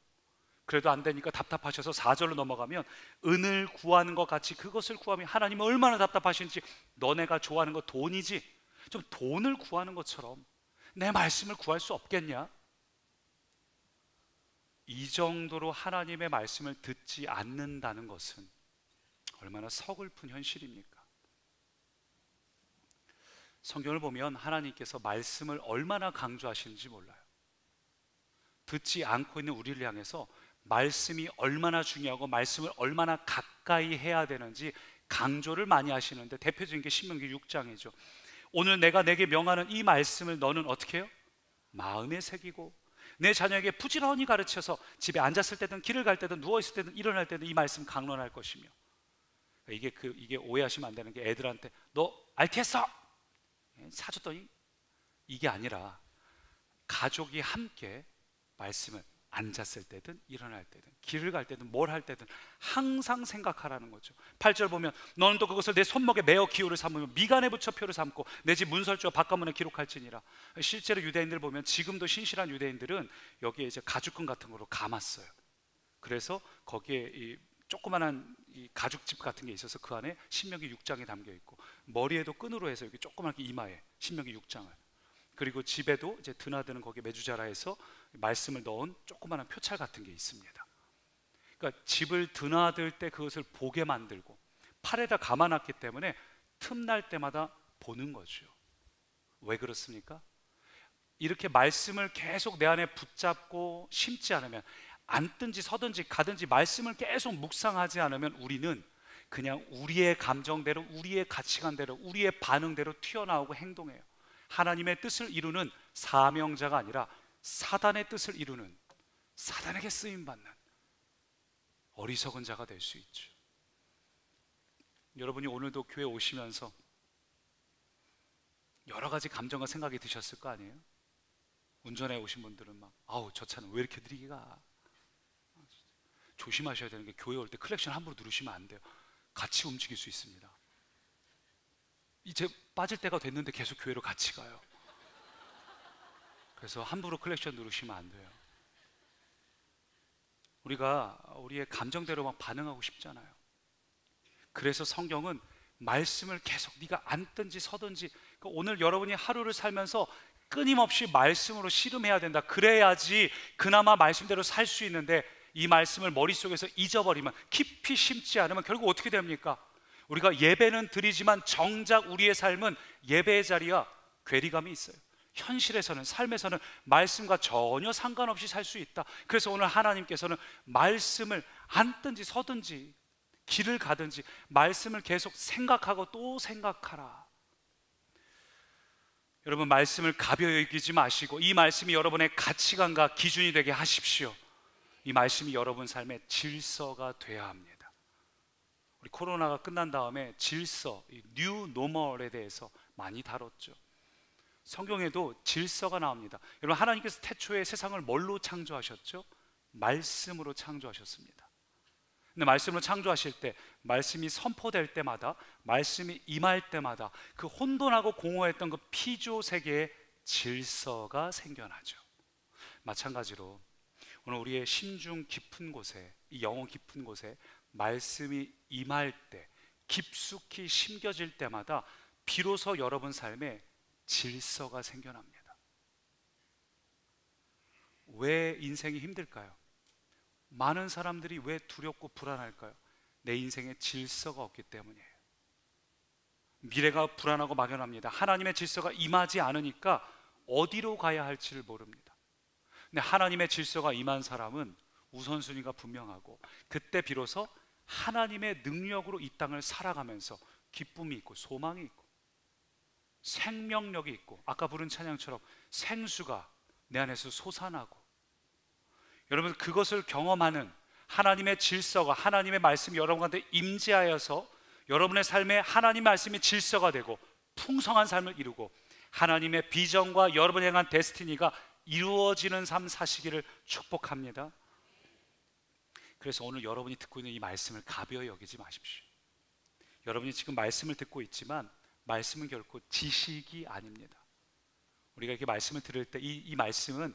그래도 안 되니까 답답하셔서 4절로 넘어가면 은을 구하는 것 같이 그것을 구하면 하나님은 얼마나 답답하신지. 너네가 좋아하는 거 돈이지, 좀 돈을 구하는 것처럼 내 말씀을 구할 수 없겠냐? 이 정도로 하나님의 말씀을 듣지 않는다는 것은 얼마나 서글픈 현실입니까? 성경을 보면 하나님께서 말씀을 얼마나 강조하시는지 몰라요. 듣지 않고 있는 우리를 향해서 말씀이 얼마나 중요하고 말씀을 얼마나 가까이 해야 되는지 강조를 많이 하시는데, 대표적인 게 신명기 6장이죠. 오늘 내가 내게 명하는 이 말씀을 너는 어떻게 해요? 마음에 새기고 내 자녀에게 부지런히 가르쳐서 집에 앉았을 때든 길을 갈 때든 누워있을 때든 일어날 때든 이 말씀 강론할 것이며. 이게 오해하시면 안 되는 게, 애들한테 너 알겠어? 사줬더니 이게 아니라 가족이 함께 말씀을 앉았을 때든 일어날 때든 길을 갈 때든 뭘 할 때든 항상 생각하라는 거죠. 8절 보면 너는 또 그것을 내 손목에 매어 기호를 삼으며 미간에 붙여 표를 삼고 내 집 문설주와 바깥문에 기록할지니라. 실제로 유대인들 보면 지금도 신실한 유대인들은 여기에 이제 가죽끈 같은 거로 감았어요. 그래서 거기에 이 조그만한 이 가죽집 같은 게 있어서 그 안에 신명기 6장이 담겨 있고, 머리에도 끈으로 해서 여기 조그맣게 이마에 신명기 6장을, 그리고 집에도 이제 드나드는 거기에 메주자라에서 말씀을 넣은 조그만한 표찰 같은 게 있습니다. 그러니까 집을 드나들 때 그것을 보게 만들고 팔에다 감아놨기 때문에 틈날 때마다 보는 거죠. 왜 그렇습니까? 이렇게 말씀을 계속 내 안에 붙잡고 심지 않으면, 앉든지 서든지 가든지 말씀을 계속 묵상하지 않으면 우리는 그냥 우리의 감정대로, 우리의 가치관대로, 우리의 반응대로 튀어나오고 행동해요. 하나님의 뜻을 이루는 사명자가 아니라 사단의 뜻을 이루는, 사단에게 쓰임받는 어리석은 자가 될 수 있죠. 여러분이 오늘도 교회 오시면서 여러 가지 감정과 생각이 드셨을 거 아니에요? 운전해 오신 분들은 막 아우 저 차는 왜 이렇게 느리게 가? 조심하셔야 되는 게, 교회 올 때 클렉션 함부로 누르시면 안 돼요. 같이 움직일 수 있습니다. 이제 빠질 때가 됐는데 계속 교회로 같이 가요. 그래서 함부로 클렉션 누르시면 안 돼요. 우리가 우리의 감정대로 막 반응하고 싶잖아요. 그래서 성경은 말씀을 계속 네가 앉든지 서든지, 그러니까 오늘 여러분이 하루를 살면서 끊임없이 말씀으로 씨름해야 된다. 그래야지 그나마 말씀대로 살 수 있는데, 이 말씀을 머릿속에서 잊어버리면, 깊이 심지 않으면 결국 어떻게 됩니까? 우리가 예배는 드리지만 정작 우리의 삶은 예배의 자리와 괴리감이 있어요. 현실에서는, 삶에서는 말씀과 전혀 상관없이 살 수 있다. 그래서 오늘 하나님께서는 말씀을 앉든지 서든지 길을 가든지 말씀을 계속 생각하고 또 생각하라. 여러분, 말씀을 가벼이 여기지 마시고 이 말씀이 여러분의 가치관과 기준이 되게 하십시오. 이 말씀이 여러분 삶의 질서가 돼야 합니다. 우리 코로나가 끝난 다음에 질서, 뉴 노멀에 대해서 많이 다뤘죠. 성경에도 질서가 나옵니다. 여러분, 하나님께서 태초에 세상을 뭘로 창조하셨죠? 말씀으로 창조하셨습니다. 근데 말씀으로 창조하실 때, 말씀이 선포될 때마다, 말씀이 임할 때마다 그 혼돈하고 공허했던 그 피조 세계의 질서가 생겨나죠. 마찬가지로 오늘 우리의 심중 깊은 곳에, 이 영혼 깊은 곳에 말씀이 임할 때, 깊숙이 심겨질 때마다 비로소 여러분 삶에 질서가 생겨납니다. 왜 인생이 힘들까요? 많은 사람들이 왜 두렵고 불안할까요? 내 인생에 질서가 없기 때문이에요. 미래가 불안하고 막연합니다. 하나님의 질서가 임하지 않으니까 어디로 가야 할지를 모릅니다. 근데 하나님의 질서가 임한 사람은 우선순위가 분명하고, 그때 비로소 하나님의 능력으로 이 땅을 살아가면서 기쁨이 있고 소망이 있고 생명력이 있고, 아까 부른 찬양처럼 생수가 내 안에서 솟아나고, 여러분 그것을 경험하는 하나님의 질서가, 하나님의 말씀이 여러분한테 임재하여서 여러분의 삶에 하나님의 말씀이 질서가 되고 풍성한 삶을 이루고 하나님의 비전과 여러분이 향한 데스티니가 이루어지는 삶 사시기를 축복합니다. 그래서 오늘 여러분이 듣고 있는 이 말씀을 가벼이 여기지 마십시오. 여러분이 지금 말씀을 듣고 있지만 말씀은 결코 지식이 아닙니다. 우리가 이렇게 말씀을 들을 때 이 말씀은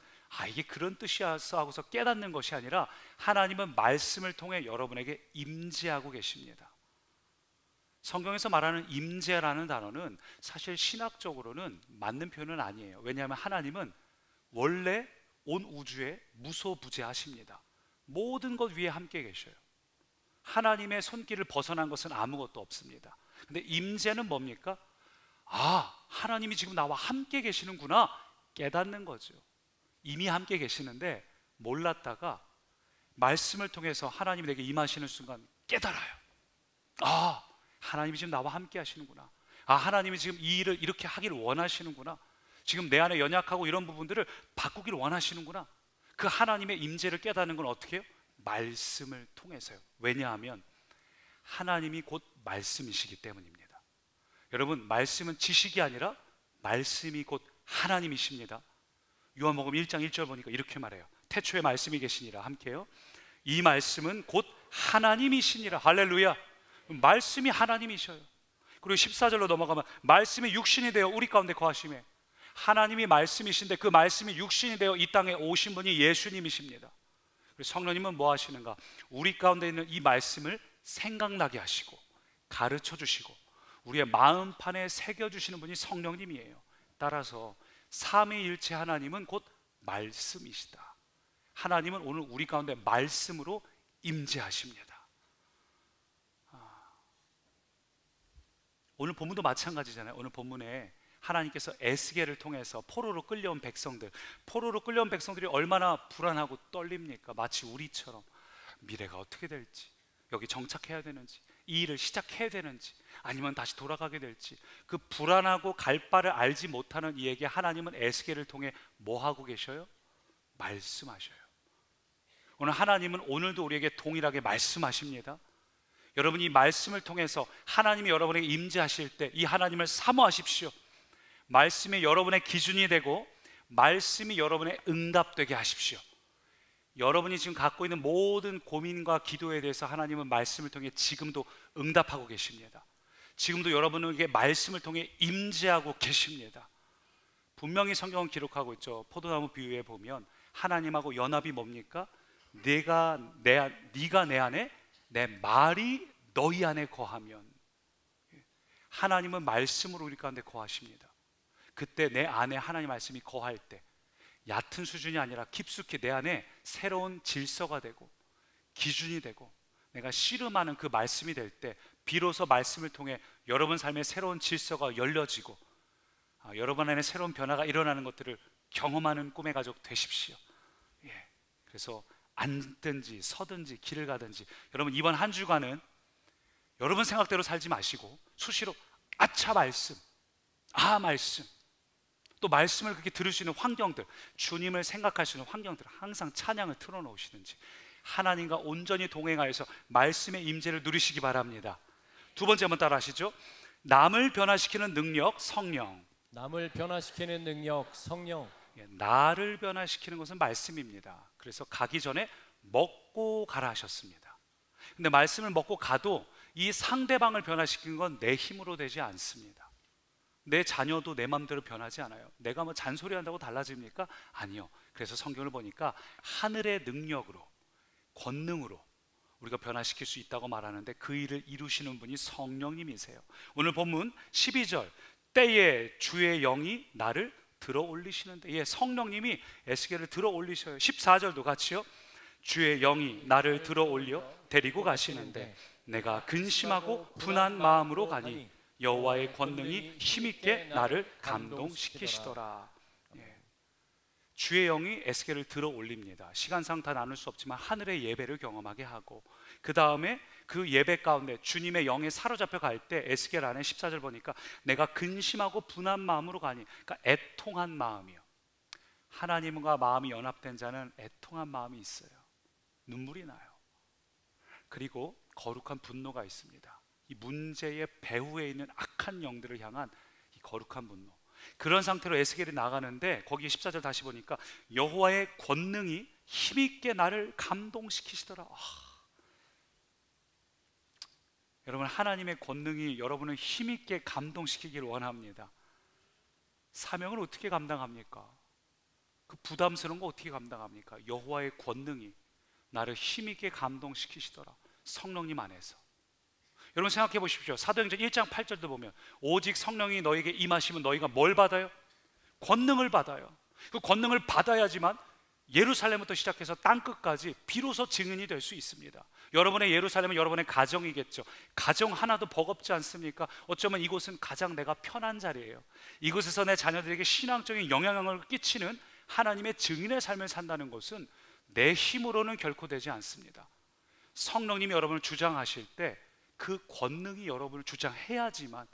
이게 그런 뜻이었어 하고서 깨닫는 것이 아니라 하나님은 말씀을 통해 여러분에게 임재하고 계십니다. 성경에서 말하는 임재라는 단어는 사실 신학적으로는 맞는 표현은 아니에요. 왜냐하면 하나님은 원래 온 우주에 무소부재하십니다. 모든 것 위에 함께 계셔요. 하나님의 손길을 벗어난 것은 아무것도 없습니다. 근데 임재는 뭡니까? 하나님이 지금 나와 함께 계시는구나 깨닫는 거죠. 이미 함께 계시는데 몰랐다가 말씀을 통해서 하나님이 내게 임하시는 순간 깨달아요. 하나님이 지금 나와 함께 하시는구나. 하나님이 지금 이 일을 이렇게 하기를 원하시는구나. 지금 내 안에 연약하고 이런 부분들을 바꾸기를 원하시는구나. 그 하나님의 임재를 깨닫는 건 어떻게 해요? 말씀을 통해서요. 왜냐하면 하나님이 곧 말씀이시기 때문입니다. 여러분, 말씀은 지식이 아니라 말씀이 곧 하나님이십니다. 요한복음 1장 1절 보니까 이렇게 말해요. 태초에 말씀이 계시니라. 함께요. 이 말씀은 곧 하나님이시니라. 할렐루야. 말씀이 하나님이셔요. 그리고 14절로 넘어가면 말씀이 육신이 되어 우리 가운데 거하시매. 하나님이 말씀이신데 그 말씀이 육신이 되어 이 땅에 오신 분이 예수님이십니다. 그리고 성령님은 뭐 하시는가? 우리 가운데 있는 이 말씀을 생각나게 하시고 가르쳐 주시고 우리의 마음판에 새겨주시는 분이 성령님이에요. 따라서 삼위일체 하나님은 곧 말씀이시다. 하나님은 오늘 우리 가운데 말씀으로 임재하십니다. 오늘 본문도 마찬가지잖아요. 오늘 본문에 하나님께서 에스겔을 통해서 포로로 끌려온 백성들, 포로로 끌려온 백성들이 얼마나 불안하고 떨립니까? 마치 우리처럼 미래가 어떻게 될지, 여기 정착해야 되는지, 이 일을 시작해야 되는지, 아니면 다시 돌아가게 될지, 그 불안하고 갈 바를 알지 못하는 이에게 하나님은 에스겔을 통해 뭐 하고 계셔요? 말씀하셔요. 오늘 하나님은 오늘도 우리에게 동일하게 말씀하십니다. 여러분이 이 말씀을 통해서 하나님이 여러분에게 임재하실 때 이 하나님을 사모하십시오. 말씀이 여러분의 기준이 되고 말씀이 여러분의 응답되게 하십시오. 여러분이 지금 갖고 있는 모든 고민과 기도에 대해서 하나님은 말씀을 통해 지금도 응답하고 계십니다. 지금도 여러분에게 말씀을 통해 임재하고 계십니다. 분명히 성경은 기록하고 있죠. 포도나무 비유에 보면 하나님하고 연합이 뭡니까? 네가 내 안에, 내 말이 너희 안에 거하면. 하나님은 말씀으로 우리 가운데 거하십니다. 그때 내 안에 하나님 말씀이 거할 때 얕은 수준이 아니라 깊숙이 내 안에 새로운 질서가 되고 기준이 되고 내가 씨름하는 그 말씀이 될 때 비로소 말씀을 통해 여러분 삶의 새로운 질서가 열려지고 여러분 안에 새로운 변화가 일어나는 것들을 경험하는 꿈의 가족 되십시오. 그래서 앉든지 서든지 길을 가든지 여러분 이번 한 주간은 여러분 생각대로 살지 마시고 수시로 아차 말씀, 말씀, 또 말씀을 그렇게 들을 수 있는 환경들, 주님을 생각할 수 있는 환경들 항상 찬양을 틀어놓으시든지 하나님과 온전히 동행하여서 말씀의 임재를 누리시기 바랍니다. 두 번째 한번 따라 하시죠. 남을 변화시키는 능력 성령. 남을 변화시키는 능력 성령. 나를 변화시키는 것은 말씀입니다. 그래서 가기 전에 먹고 가라 하셨습니다. 근데 말씀을 먹고 가도 이 상대방을 변화시키는 건 내 힘으로 되지 않습니다. 내 자녀도 내 마음대로 변하지 않아요. 내가 뭐 잔소리한다고 달라집니까? 아니요. 그래서 성경을 보니까 하늘의 능력으로, 권능으로 우리가 변화시킬 수 있다고 말하는데 그 일을 이루시는 분이 성령님이세요. 오늘 본문 12절, 때에 주의 영이 나를 들어 올리시는데, 예, 성령님이 에스겔을 들어 올리셔요. 14절도 같이요. 주의 영이 나를 들어 올려 데리고 가시는데 내가 근심하고 분한 마음으로 가니 여호와의 권능이 힘있게 나를 감동시키시더라. 예. 주의 영이 에스겔을 들어 올립니다. 시간상 다 나눌 수 없지만 하늘의 예배를 경험하게 하고, 그 다음에 그 예배 가운데 주님의 영에 사로잡혀 갈 때 에스겔 안에 14절 보니까 내가 근심하고 분한 마음으로 가니, 그러니까 애통한 마음이요. 하나님과 마음이 연합된 자는 애통한 마음이 있어요. 눈물이 나요. 그리고 거룩한 분노가 있습니다. 이 문제의 배후에 있는 악한 영들을 향한 이 거룩한 분노. 그런 상태로 에스겔이 나가는데 거기 14절 다시 보니까 여호와의 권능이 힘있게 나를 감동시키시더라. 여러분, 하나님의 권능이 여러분을 힘있게 감동시키기를 원합니다. 사명을 어떻게 감당합니까? 그 부담스러운 거 어떻게 감당합니까? 여호와의 권능이 나를 힘있게 감동시키시더라. 성령님 안에서. 여러분 생각해 보십시오. 사도행전 1장 8절도 보면 오직 성령이 너에게 임하시면 너희가 뭘 받아요? 권능을 받아요. 그 권능을 받아야지만 예루살렘부터 시작해서 땅끝까지 비로소 증인이 될 수 있습니다. 여러분의 예루살렘은 여러분의 가정이겠죠. 가정 하나도 버겁지 않습니까? 어쩌면 이곳은 가장 내가 편한 자리예요. 이곳에서 내 자녀들에게 신앙적인 영향을 끼치는 하나님의 증인의 삶을 산다는 것은 내 힘으로는 결코 되지 않습니다. 성령님이 여러분을 주장하실 때 그 권능이 여러분을 주장해야지만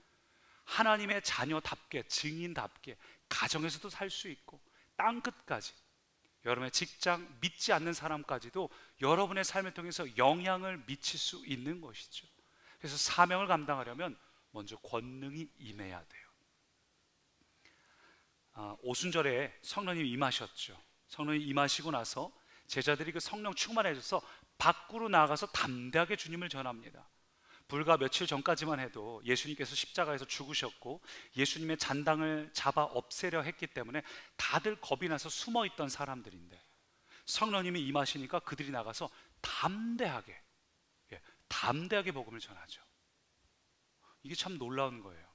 하나님의 자녀답게, 증인답게 가정에서도 살 수 있고 땅끝까지, 여러분의 직장, 믿지 않는 사람까지도 여러분의 삶을 통해서 영향을 미칠 수 있는 것이죠. 그래서 사명을 감당하려면 먼저 권능이 임해야 돼요. 오순절에 성령님이 임하셨죠. 성령님이 임하시고 나서 제자들이 그 성령 충만해져서 밖으로 나가서 담대하게 주님을 전합니다. 불과 며칠 전까지만 해도 예수님께서 십자가에서 죽으셨고 예수님의 잔당을 잡아 없애려 했기 때문에 다들 겁이 나서 숨어있던 사람들인데, 성령님이 임하시니까 그들이 나가서 담대하게 복음을 전하죠. 이게 참 놀라운 거예요.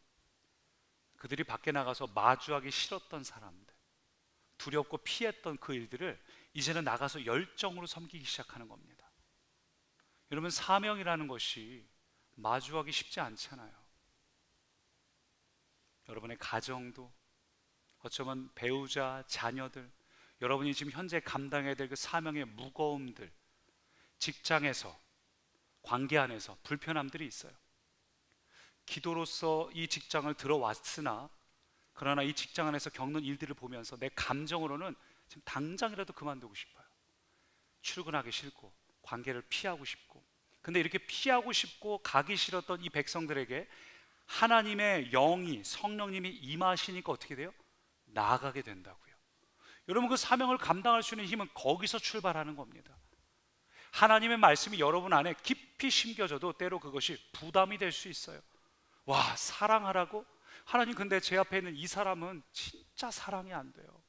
그들이 밖에 나가서 마주하기 싫었던 사람들, 두렵고 피했던 그 일들을 이제는 나가서 열정으로 섬기기 시작하는 겁니다. 여러분, 사명이라는 것이 마주하기 쉽지 않잖아요. 여러분의 가정도, 어쩌면 배우자, 자녀들, 여러분이 지금 현재 감당해야 될 그 사명의 무거움들, 직장에서, 관계 안에서 불편함들이 있어요. 기도로서 이 직장을 들어왔으나 그러나 이 직장 안에서 겪는 일들을 보면서 내 감정으로는 지금 당장이라도 그만두고 싶어요. 출근하기 싫고 관계를 피하고 싶고. 근데 이렇게 피하고 싶고 가기 싫었던 이 백성들에게 하나님의 영이, 성령님이 임하시니까 어떻게 돼요? 나아가게 된다고요. 여러분, 그 사명을 감당할 수 있는 힘은 거기서 출발하는 겁니다. 하나님의 말씀이 여러분 안에 깊이 심겨져도 때로 그것이 부담이 될 수 있어요. 와, 사랑하라고? 하나님, 근데 제 앞에 있는 이 사람은 진짜 사랑이 안 돼요.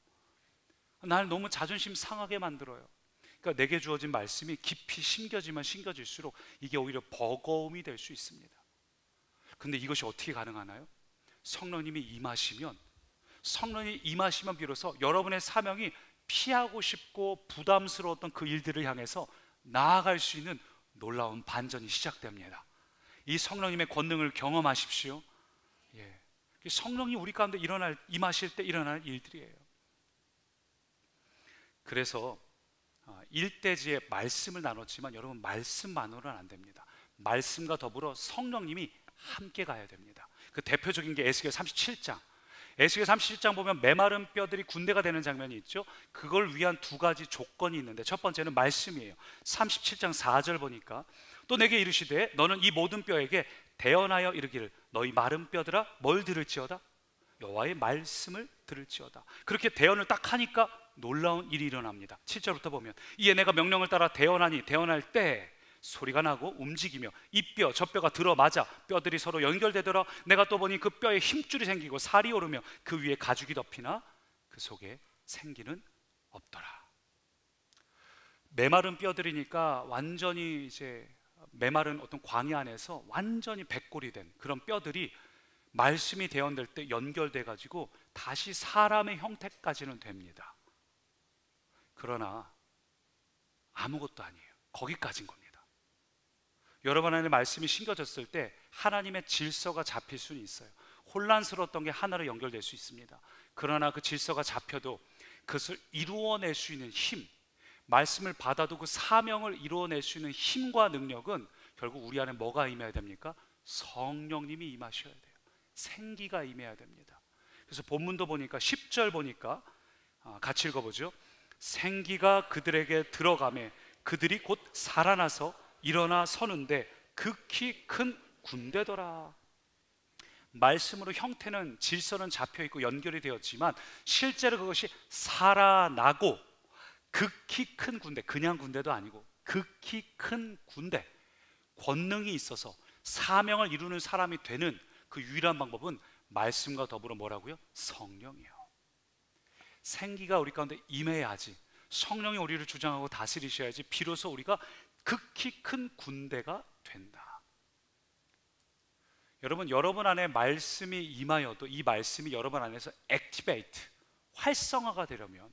날 너무 자존심 상하게 만들어요. 그러니까 내게 주어진 말씀이 깊이 심겨지면 심겨질수록 이게 오히려 버거움이 될 수 있습니다. 근데 이것이 어떻게 가능하나요? 성령님이 임하시면, 성령이 임하시면 비로소 여러분의 사명이 피하고 싶고 부담스러웠던 그 일들을 향해서 나아갈 수 있는 놀라운 반전이 시작됩니다. 이 성령님의 권능을 경험하십시오. 성령이 우리 가운데 임하실 때 일어날 일들이에요. 그래서 일대지에 말씀을 나눴지만 여러분, 말씀만으로는 안 됩니다. 말씀과 더불어 성령님이 함께 가야 됩니다. 그 대표적인 게 에스겔 37장. 에스겔 37장 보면 메마른 뼈들이 군대가 되는 장면이 있죠. 그걸 위한 두 가지 조건이 있는데, 첫 번째는 말씀이에요. 37장 4절 보니까 또 내게 이르시되 너는 이 모든 뼈에게 대언하여 이르기를 너희 마른 뼈들아 뭘 들을지어다? 여호와의 말씀을 들을지어다. 그렇게 대언을 딱 하니까 놀라운 일이 일어납니다. 7절부터 보면 이에 내가 명령을 따라 대언하니 대언할 때 소리가 나고 움직이며 이 뼈 저 뼈가 들어맞아 뼈들이 서로 연결되더라. 내가 또 보니 그 뼈에 힘줄이 생기고 살이 오르며 그 위에 가죽이 덮이나 그 속에 생기는 없더라. 메마른 뼈들이니까 완전히 이제 메마른 어떤 광야 안에서 완전히 백골이 된 그런 뼈들이 말씀이 대언될 때 연결돼 가지고 다시 사람의 형태까지는 됩니다. 그러나 아무것도 아니에요. 거기까지인 겁니다. 여러분 안에 말씀이 심겨졌을 때 하나님의 질서가 잡힐 수는 있어요. 혼란스러웠던 게 하나로 연결될 수 있습니다. 그러나 그 질서가 잡혀도 그것을 이루어낼 수 있는 힘, 말씀을 받아도 그 사명을 이루어낼 수 있는 힘과 능력은 결국 우리 안에 뭐가 임해야 됩니까? 성령님이 임하셔야 돼요. 생기가 임해야 됩니다. 그래서 본문도 보니까 10절 보니까 같이 읽어보죠. 생기가 그들에게 들어가매 그들이 곧 살아나서 일어나 서는데 극히 큰 군대더라. 말씀으로 형태는 질서는 잡혀있고 연결이 되었지만 실제로 그것이 살아나고 극히 큰 군대, 그냥 군대도 아니고 극히 큰 군대, 권능이 있어서 사명을 이루는 사람이 되는 그 유일한 방법은 말씀과 더불어 뭐라고요? 성령이에요. 생기가 우리 가운데 임해야지, 성령이 우리를 주장하고 다스리셔야지 비로소 우리가 극히 큰 군대가 된다. 여러분 안에 말씀이 임하여도 이 말씀이 여러분 안에서 액티베이트, 활성화가 되려면,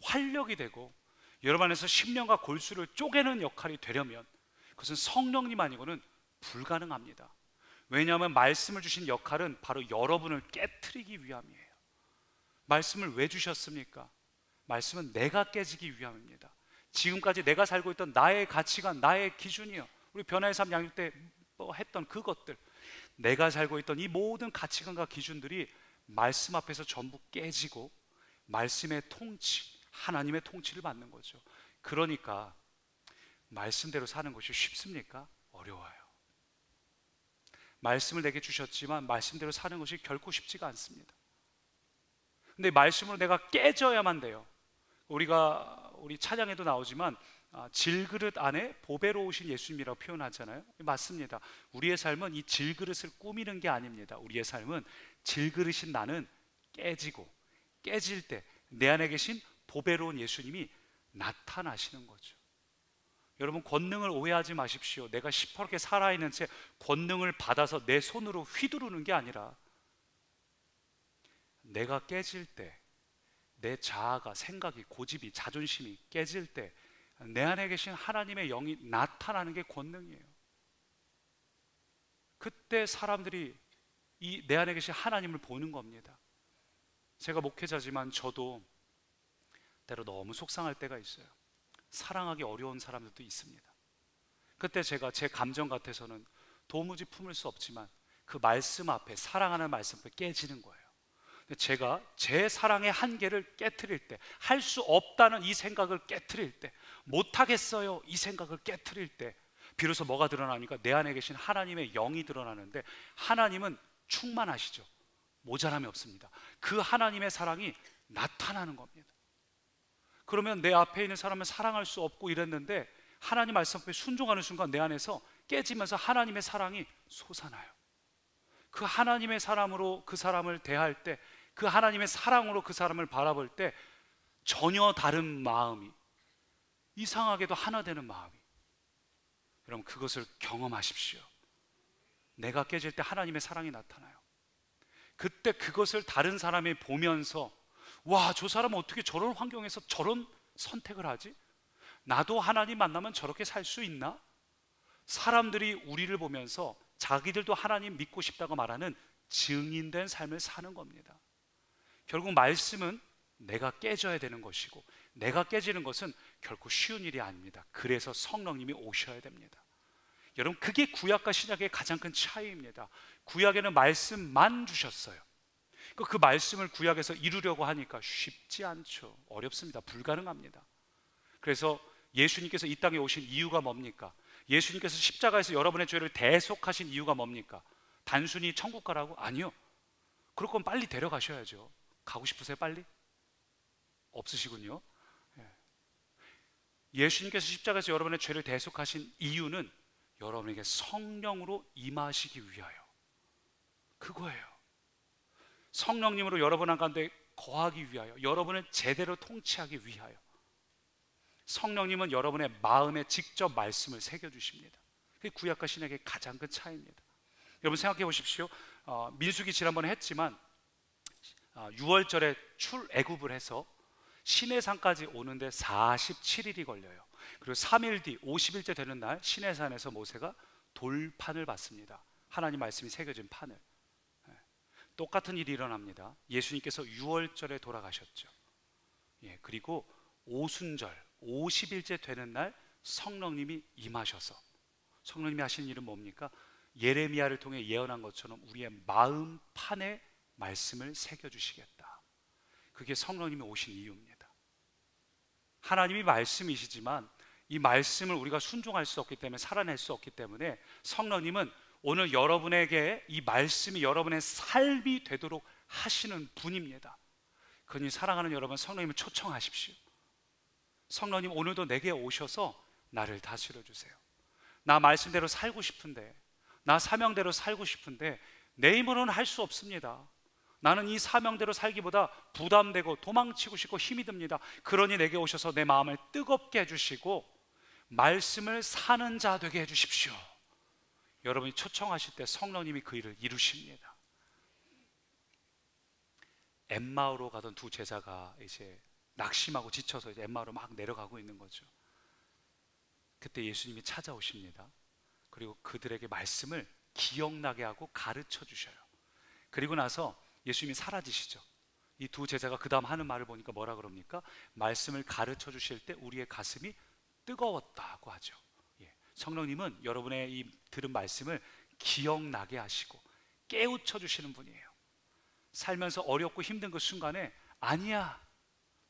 활력이 되고 여러분 안에서 심령과 골수를 쪼개는 역할이 되려면 그것은 성령님 아니고는 불가능합니다. 왜냐하면 말씀을 주신 역할은 바로 여러분을 깨트리기 위함이에요. 말씀을 왜 주셨습니까? 말씀은 내가 깨지기 위함입니다. 지금까지 내가 살고 있던 나의 가치관, 나의 기준이요, 우리 변화의 삶 양육 때 했던 그것들, 내가 살고 있던 이 모든 가치관과 기준들이 말씀 앞에서 전부 깨지고 말씀의 통치, 하나님의 통치를 받는 거죠. 그러니까 말씀대로 사는 것이 쉽습니까? 어려워요. 말씀을 내게 주셨지만 말씀대로 사는 것이 결코 쉽지가 않습니다. 근데 말씀으로 내가 깨져야만 돼요. 우리 찬양에도 나오지만 질그릇 안에 보배로우신 예수님이라고 표현하잖아요. 맞습니다. 우리의 삶은 이 질그릇을 꾸미는 게 아닙니다. 우리의 삶은 질그릇인 나는 깨지고, 깨질 때 내 안에 계신 보배로운 예수님이 나타나시는 거죠. 여러분, 권능을 오해하지 마십시오. 내가 시퍼렇게 살아있는 채 권능을 받아서 내 손으로 휘두르는 게 아니라, 내가 깨질 때, 내 자아가, 생각이, 고집이, 자존심이 깨질 때 내 안에 계신 하나님의 영이 나타나는 게 권능이에요. 그때 사람들이 이 내 안에 계신 하나님을 보는 겁니다. 제가 목회자지만 저도 때로 너무 속상할 때가 있어요. 사랑하기 어려운 사람들도 있습니다. 그때 제가 제 감정 같아서는 도무지 품을 수 없지만 그 말씀 앞에, 사랑하는 말씀 앞에 깨지는 거예요. 근데 제가 제 사랑의 한계를 깨트릴 때, 할 수 없다는 이 생각을 깨트릴 때, 못하겠어요 이 생각을 깨트릴 때 비로소 뭐가 드러나니까 내 안에 계신 하나님의 영이 드러나는데, 하나님은 충만하시죠. 모자람이 없습니다. 그 하나님의 사랑이 나타나는 겁니다. 그러면 내 앞에 있는 사람을 사랑할 수 없고 이랬는데 하나님 말씀 앞에 순종하는 순간 내 안에서 깨지면서 하나님의 사랑이 솟아나요. 그 하나님의 사람으로 그 사람을 대할 때, 그 하나님의 사랑으로 그 사람을 바라볼 때 전혀 다른 마음이, 이상하게도 하나 되는 마음이, 여러분 그것을 경험하십시오. 내가 깨질 때 하나님의 사랑이 나타나요. 그때 그것을 다른 사람이 보면서, 와, 저 사람은 어떻게 저런 환경에서 저런 선택을 하지? 나도 하나님 만나면 저렇게 살 수 있나? 사람들이 우리를 보면서 자기들도 하나님 믿고 싶다고 말하는 증인된 삶을 사는 겁니다. 결국 말씀은 내가 깨져야 되는 것이고, 내가 깨지는 것은 결코 쉬운 일이 아닙니다. 그래서 성령님이 오셔야 됩니다. 여러분, 그게 구약과 신약의 가장 큰 차이입니다. 구약에는 말씀만 주셨어요. 그 말씀을 구약에서 이루려고 하니까 쉽지 않죠. 어렵습니다. 불가능합니다. 그래서 예수님께서 이 땅에 오신 이유가 뭡니까? 예수님께서 십자가에서 여러분의 죄를 대속하신 이유가 뭡니까? 단순히 천국 가라고? 아니요. 그럴 거면 빨리 데려가셔야죠. 가고 싶으세요? 빨리? 없으시군요. 예수님께서 십자가에서 여러분의 죄를 대속하신 이유는 여러분에게 성령으로 임하시기 위하여, 그거예요. 성령님으로 여러분 가운데 거하기 위하여, 여러분을 제대로 통치하기 위하여. 성령님은 여러분의 마음에 직접 말씀을 새겨주십니다. 그게 구약과 신약의 가장 큰 차이입니다. 여러분 생각해 보십시오. 민수기 지난번에 했지만 6월절에 출애굽을 해서 시내산까지 오는데 47일이 걸려요. 그리고 3일 뒤 50일째 되는 날 시내산에서 모세가 돌판을 받습니다. 하나님 말씀이 새겨진 판을. 똑같은 일이 일어납니다. 예수님께서 6월절에 돌아가셨죠. 그리고 오순절 50일째 되는 날 성령님이 임하셔서, 성령님이 하시는 일은 뭡니까? 예레미야를 통해 예언한 것처럼 우리의 마음판에 말씀을 새겨주시겠다. 그게 성령님이 오신 이유입니다. 하나님이 말씀이시지만 이 말씀을 우리가 순종할 수 없기 때문에, 살아낼 수 없기 때문에 성령님은 오늘 여러분에게 이 말씀이 여러분의 삶이 되도록 하시는 분입니다. 그러니 사랑하는 여러분, 성령님을 초청하십시오. 성령님, 오늘도 내게 오셔서 나를 다스려 주세요. 나 말씀대로 살고 싶은데, 나 사명대로 살고 싶은데 내 힘으로는 할 수 없습니다. 나는 이 사명대로 살기보다 부담되고 도망치고 싶고 힘이 듭니다. 그러니 내게 오셔서 내 마음을 뜨겁게 해주시고 말씀을 사는 자 되게 해주십시오. 여러분이 초청하실 때 성령님이 그 일을 이루십니다. 엠마오로 가던 두 제자가 이제 낙심하고 지쳐서 이제 엠마오로 막 내려가고 있는 거죠. 그때 예수님이 찾아오십니다. 그리고 그들에게 말씀을 기억나게 하고 가르쳐 주셔요. 그리고 나서 예수님이 사라지시죠. 이 두 제자가 그 다음 하는 말을 보니까 뭐라 그럽니까? 말씀을 가르쳐 주실 때 우리의 가슴이 뜨거웠다고 하죠. 성령님은 여러분의 이 들은 말씀을 기억나게 하시고 깨우쳐 주시는 분이에요. 살면서 어렵고 힘든 그 순간에, 아니야,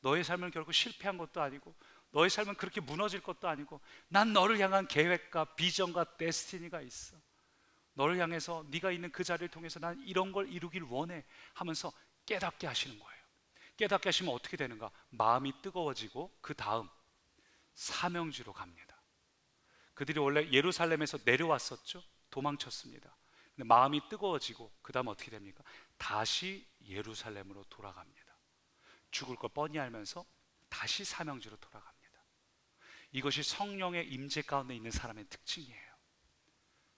너의 삶은 결국 실패한 것도 아니고 너의 삶은 그렇게 무너질 것도 아니고 난 너를 향한 계획과 비전과 데스티니가 있어. 너를 향해서 네가 있는 그 자리를 통해서 난 이런 걸 이루길 원해 하면서 깨닫게 하시는 거예요. 깨닫게 하시면 어떻게 되는가? 마음이 뜨거워지고 그 다음 사명지로 갑니다. 그들이 원래 예루살렘에서 내려왔었죠. 도망쳤습니다. 근데 마음이 뜨거워지고 그 다음 어떻게 됩니까? 다시 예루살렘으로 돌아갑니다. 죽을 걸 뻔히 알면서 다시 사명지로 돌아갑니다. 이것이 성령의 임재 가운데 있는 사람의 특징이에요.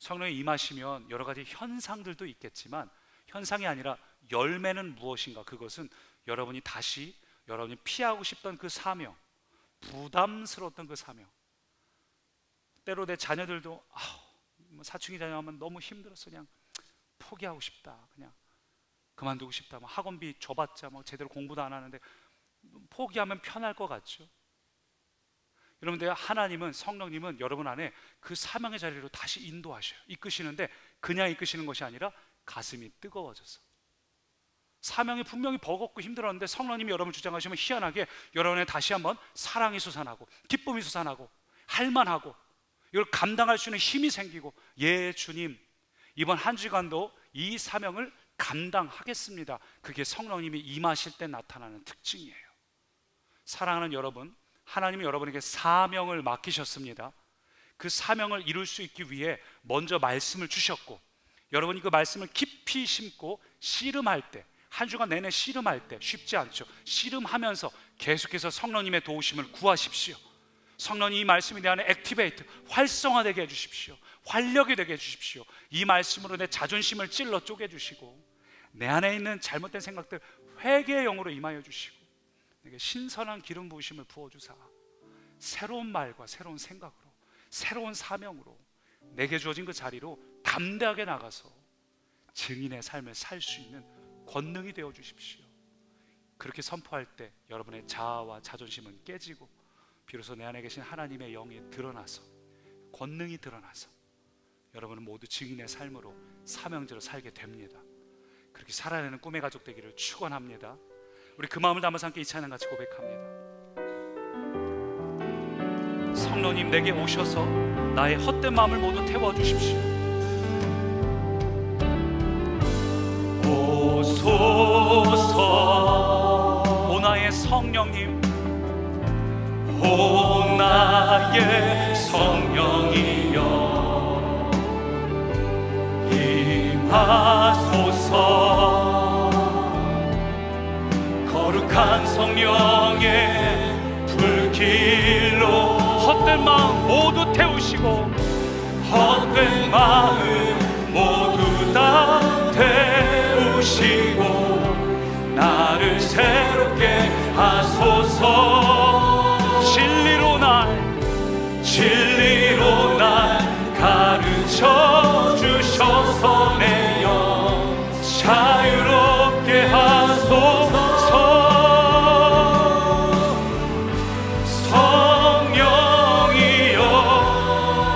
성령이 임하시면 여러 가지 현상들도 있겠지만 현상이 아니라 열매는 무엇인가? 그것은 여러분이 다시 여러분이 피하고 싶던 그 사명, 부담스러웠던 그 사명, 때로 내 자녀들도 사춘기 자녀하면 너무 힘들어서 그냥 포기하고 싶다, 그냥 그만두고 싶다, 학원비 줘봤자 제대로 공부도 안 하는데 포기하면 편할 것 같죠? 여러분들, 하나님은, 성령님은 여러분 안에 그 사명의 자리로 다시 인도하셔요. 이끄시는데 그냥 이끄시는 것이 아니라 가슴이 뜨거워져서, 사명이 분명히 버겁고 힘들었는데 성령님이 여러분 주장하시면 희한하게 여러분의 다시 한번 사랑이 솟아나고 기쁨이 솟아나고 할만하고 이걸 감당할 수 있는 힘이 생기고, 예 주님, 이번 한 주간도 이 사명을 감당하겠습니다. 그게 성령님이 임하실 때 나타나는 특징이에요. 사랑하는 여러분, 하나님이 여러분에게 사명을 맡기셨습니다. 그 사명을 이룰 수 있기 위해 먼저 말씀을 주셨고, 여러분이 그 말씀을 깊이 심고 씨름할 때, 한 주간 내내 씨름할 때 쉽지 않죠. 씨름하면서 계속해서 성령님의 도우심을 구하십시오. 성령님 이 말씀이 내 안에 액티베이트, 활성화되게 해주십시오. 활력이 되게 해주십시오. 이 말씀으로 내 자존심을 찔러 쪼개주시고 내 안에 있는 잘못된 생각들 회개의 영으로 임하여 주시고 내게 신선한 기름 부으심을 부어주사 새로운 말과 새로운 생각으로, 새로운 사명으로 내게 주어진 그 자리로 담대하게 나가서 증인의 삶을 살 수 있는 권능이 되어 주십시오. 그렇게 선포할 때 여러분의 자아와 자존심은 깨지고 비로소 내 안에 계신 하나님의 영이 드러나서, 권능이 드러나서 여러분은 모두 증인의 삶으로 사명제로 살게 됩니다. 그렇게 살아내는 꿈의 가족 되기를 축원합니다. 우리 그 마음을 담아서 함께 이 찬양 같이 고백합니다. 성령님, 내게 오셔서 나의 헛된 마음을 모두 태워주십시오. 오소서. 오 나의 성령님, 오 나의 성령이여 임하소서. 거룩한 성령의 불길로 헛된 마음 모두 태우시고 헛된 마음 모두 다 태우시고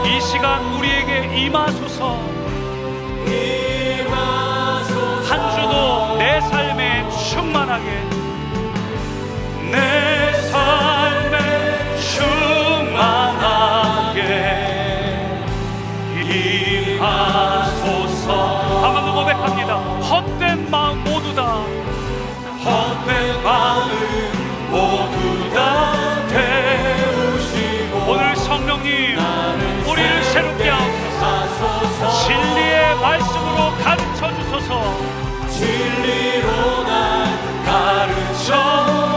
이 시간 우리에게 임하소서. 한 주도 내 삶에 충만하게, 내 삶에 충만하게 임하소서. 한 번 더 고백합니다. 헛된 마음 모두 다, 헛된 마음 모두 다 태우시고, 오늘 성령님 우리를 새롭게 하옵소서. 진리의 말씀으로 가르쳐 주소서. 진리로 날 가르쳐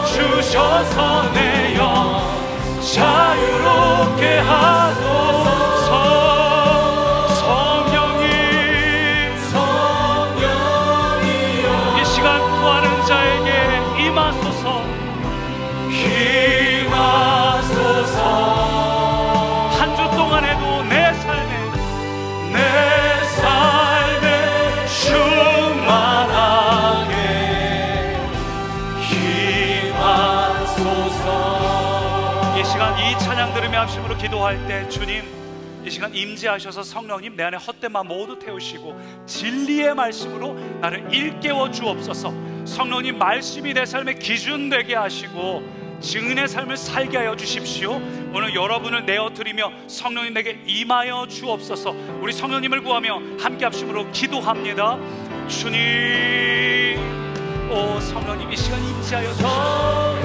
주셔서 내 영 자유롭게 하소서. 성령이여 이 시간 구하는 자에게 임하소서. 임하소서. 한 주 동안에도 내 삶에 충만하게 임하소서. 이 시간 이 찬양 들으며 합심으로 기도할 때, 주님 이 시간 임재하셔서 성령님 내 안에 헛된 마음 모두 태우시고 진리의 말씀으로 나를 일깨워 주옵소서. 성령님 말씀이 내 삶의 기준 되게 하시고 증인의 삶을 살게 하여 주십시오. 오늘 여러분을 내어드리며 성령님 내게 임하여 주옵소서. 우리 성령님을 구하며 함께 합심으로 기도합니다. 주님, 오 성령님 이 시간 임재하여 주옵소서.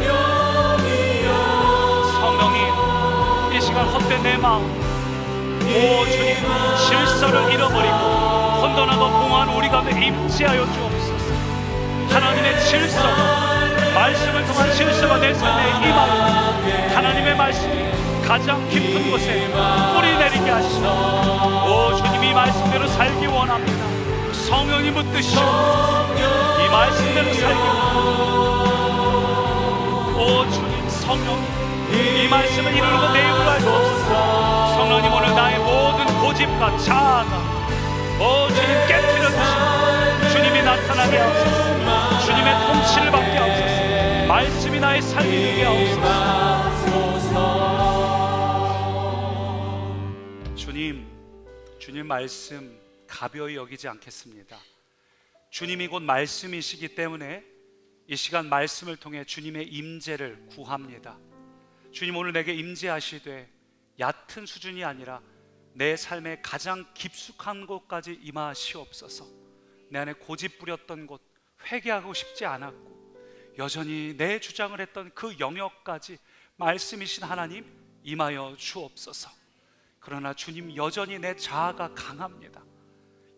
성령님 이 시간 헛된 내 마음, 오 주님 질서를 잃어버리고 혼돈하고 공허한 우리 가운데 임재하여 주옵소서. 하나님의 질서가, 말씀을 통한 질서가 내 삶에 임하고 하나님의 말씀이 가장 깊은 곳에 뿌리 내리게 하시고, 오 주님 이 말씀대로 살기 원합니다. 성령님 붙드시오. 이 말씀대로 살기 원합니다. 오 주님 성령님 이 말씀을 이루고 내 입으로 할 수 없어. 성령님 오늘 나의 모든 고집과 자아가 오 주님 깨뜨려 주시고 주님이 나타나게 하옵소서. 주님의 통치를 받게 하옵소서. 말씀이 나의 삶이 되게 하옵소서. 주님 말씀 가벼이 여기지 않겠습니다. 주님이 곧 말씀이시기 때문에 이 시간 말씀을 통해 주님의 임재를 구합니다. 주님 오늘 내게 임재하시되 얕은 수준이 아니라 내 삶의 가장 깊숙한 곳까지 임하시옵소서. 내 안에 고집 부렸던 곳, 회개하고 싶지 않았고 여전히 내 주장을 했던 그 영역까지 말씀이신 하나님 임하여 주옵소서. 그러나 주님 여전히 내 자아가 강합니다.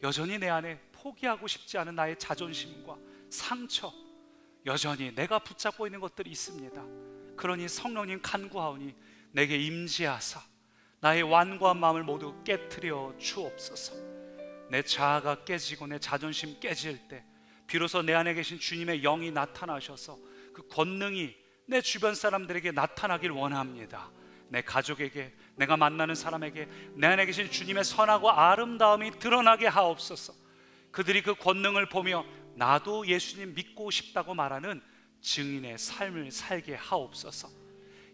여전히 내 안에 포기하고 싶지 않은 나의 자존심과 상처, 여전히 내가 붙잡고 있는 것들이 있습니다. 그러니 성령님 간구하오니 내게 임재하사 나의 완고한 마음을 모두 깨트려 주옵소서. 내 자아가 깨지고 내 자존심 깨질 때 비로소 내 안에 계신 주님의 영이 나타나셔서 그 권능이 내 주변 사람들에게 나타나길 원합니다. 내 가족에게, 내가 만나는 사람에게 내 안에 계신 주님의 선하고 아름다움이 드러나게 하옵소서. 그들이 그 권능을 보며 나도 예수님 믿고 싶다고 말하는 증인의 삶을 살게 하옵소서.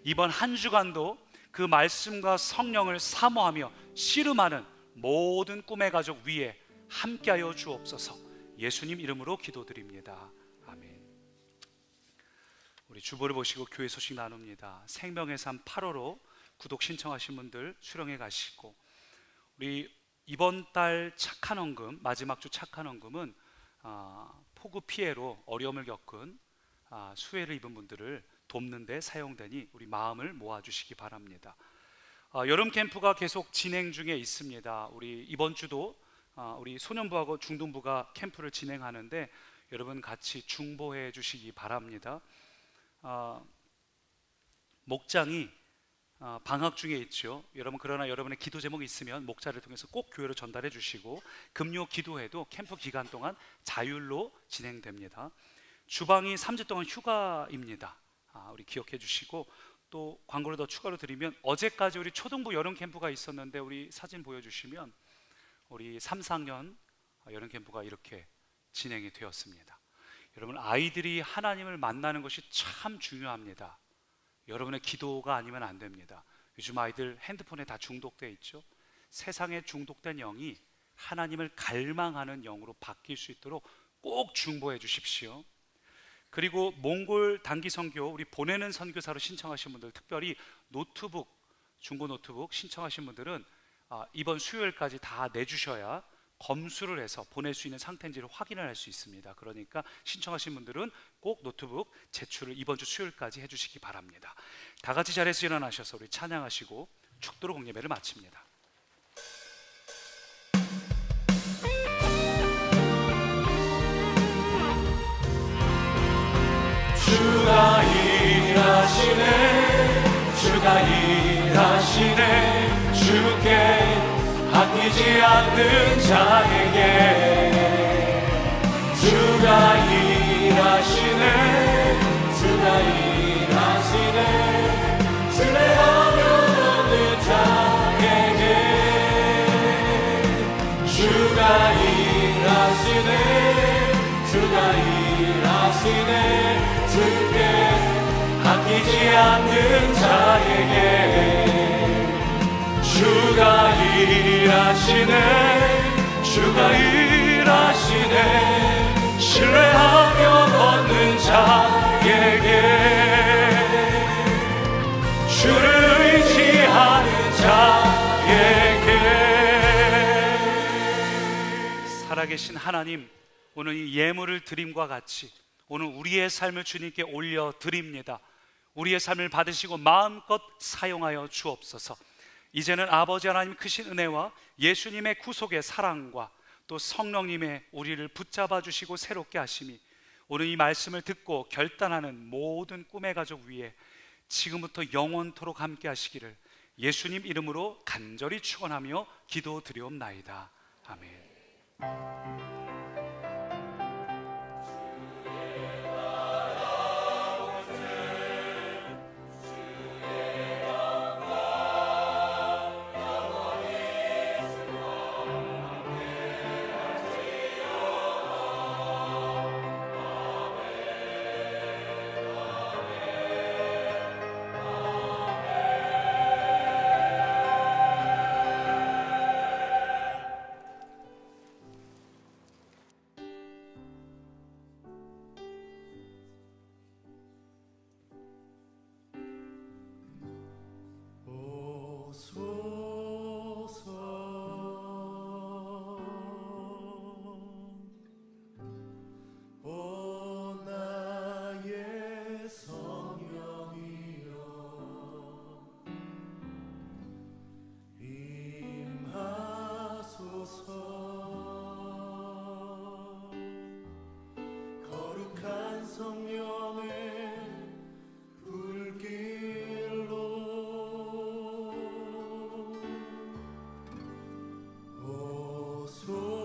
이번 한 주간도 그 말씀과 성령을 사모하며 씨름하는 모든 꿈의 가족 위에 함께하여 주옵소서. 예수님 이름으로 기도드립니다. 아멘. 우리 주보를 보시고 교회 소식 나눕니다. 생명의 삶 8호로 구독 신청하신 분들 수령해 가시고, 우리 이번 달 착한 헌금, 마지막 주 착한 헌금은 폭우 피해로 어려움을 겪은 수혜를 입은 분들을 돕는 데 사용되니 우리 마음을 모아주시기 바랍니다. 여름 캠프가 계속 진행 중에 있습니다. 우리 이번 주도 우리 소년부하고 중등부가 캠프를 진행하는데 여러분 같이 중보해 주시기 바랍니다. 목장이 방학 중에 있죠. 여러분 그러나 여러분의 기도 제목이 있으면 목자를 통해서 꼭 교회로 전달해 주시고, 금요 기도회도 캠프 기간 동안 자율로 진행됩니다. 주방이 3주 동안 휴가입니다. 우리 기억해 주시고, 또 광고를 더 추가로 드리면 어제까지 우리 초등부 여름 캠프가 있었는데 우리 사진 보여주시면 우리 3, 4학년 여름 캠프가 이렇게 진행이 되었습니다. 여러분 아이들이 하나님을 만나는 것이 참 중요합니다. 여러분의 기도가 아니면 안 됩니다. 요즘 아이들 핸드폰에 다 중독되어 있죠. 세상에 중독된 영이 하나님을 갈망하는 영으로 바뀔 수 있도록 꼭 중보해 주십시오. 그리고 몽골 단기 선교 우리 보내는 선교사로 신청하신 분들, 특별히 노트북, 중고 노트북 신청하신 분들은 이번 수요일까지 다 내주셔야 검수를 해서 보낼 수 있는 상태인지를 확인을 할 수 있습니다. 그러니까 신청하신 분들은 꼭 노트북 제출을 이번 주 수요일까지 해주시기 바랍니다. 다 같이 자리에서 일어나셔서 우리 찬양하시고 축도로 공예배를 마칩니다. 주가 일하시네, 주가 일하시네, 주께 아끼지 않는 자에게. 주가 일하시네, 주가 일하시네, 신뢰하며 얻는 자에게. 주가 일하시네, 주가 일하시네, 주께 아끼지 않는 자에게. 주가 일하시네, 주가 일하시네, 신뢰하며 얻는 자에게. 주를 의지하는 자에게. 살아계신 하나님, 오늘 이 예물을 드림과 같이 오늘 우리의 삶을 주님께 올려드립니다. 우리의 삶을 받으시고 마음껏 사용하여 주옵소서. 이제는 아버지 하나님 크신 은혜와 예수님의 구속의 사랑과 또 성령님의 우리를 붙잡아 주시고 새롭게 하심이 오늘 이 말씀을 듣고 결단하는 모든 꿈의 가족 위에 지금부터 영원토록 함께 하시기를 예수님 이름으로 간절히 축원하며 기도드리옵나이다. 아멘. 소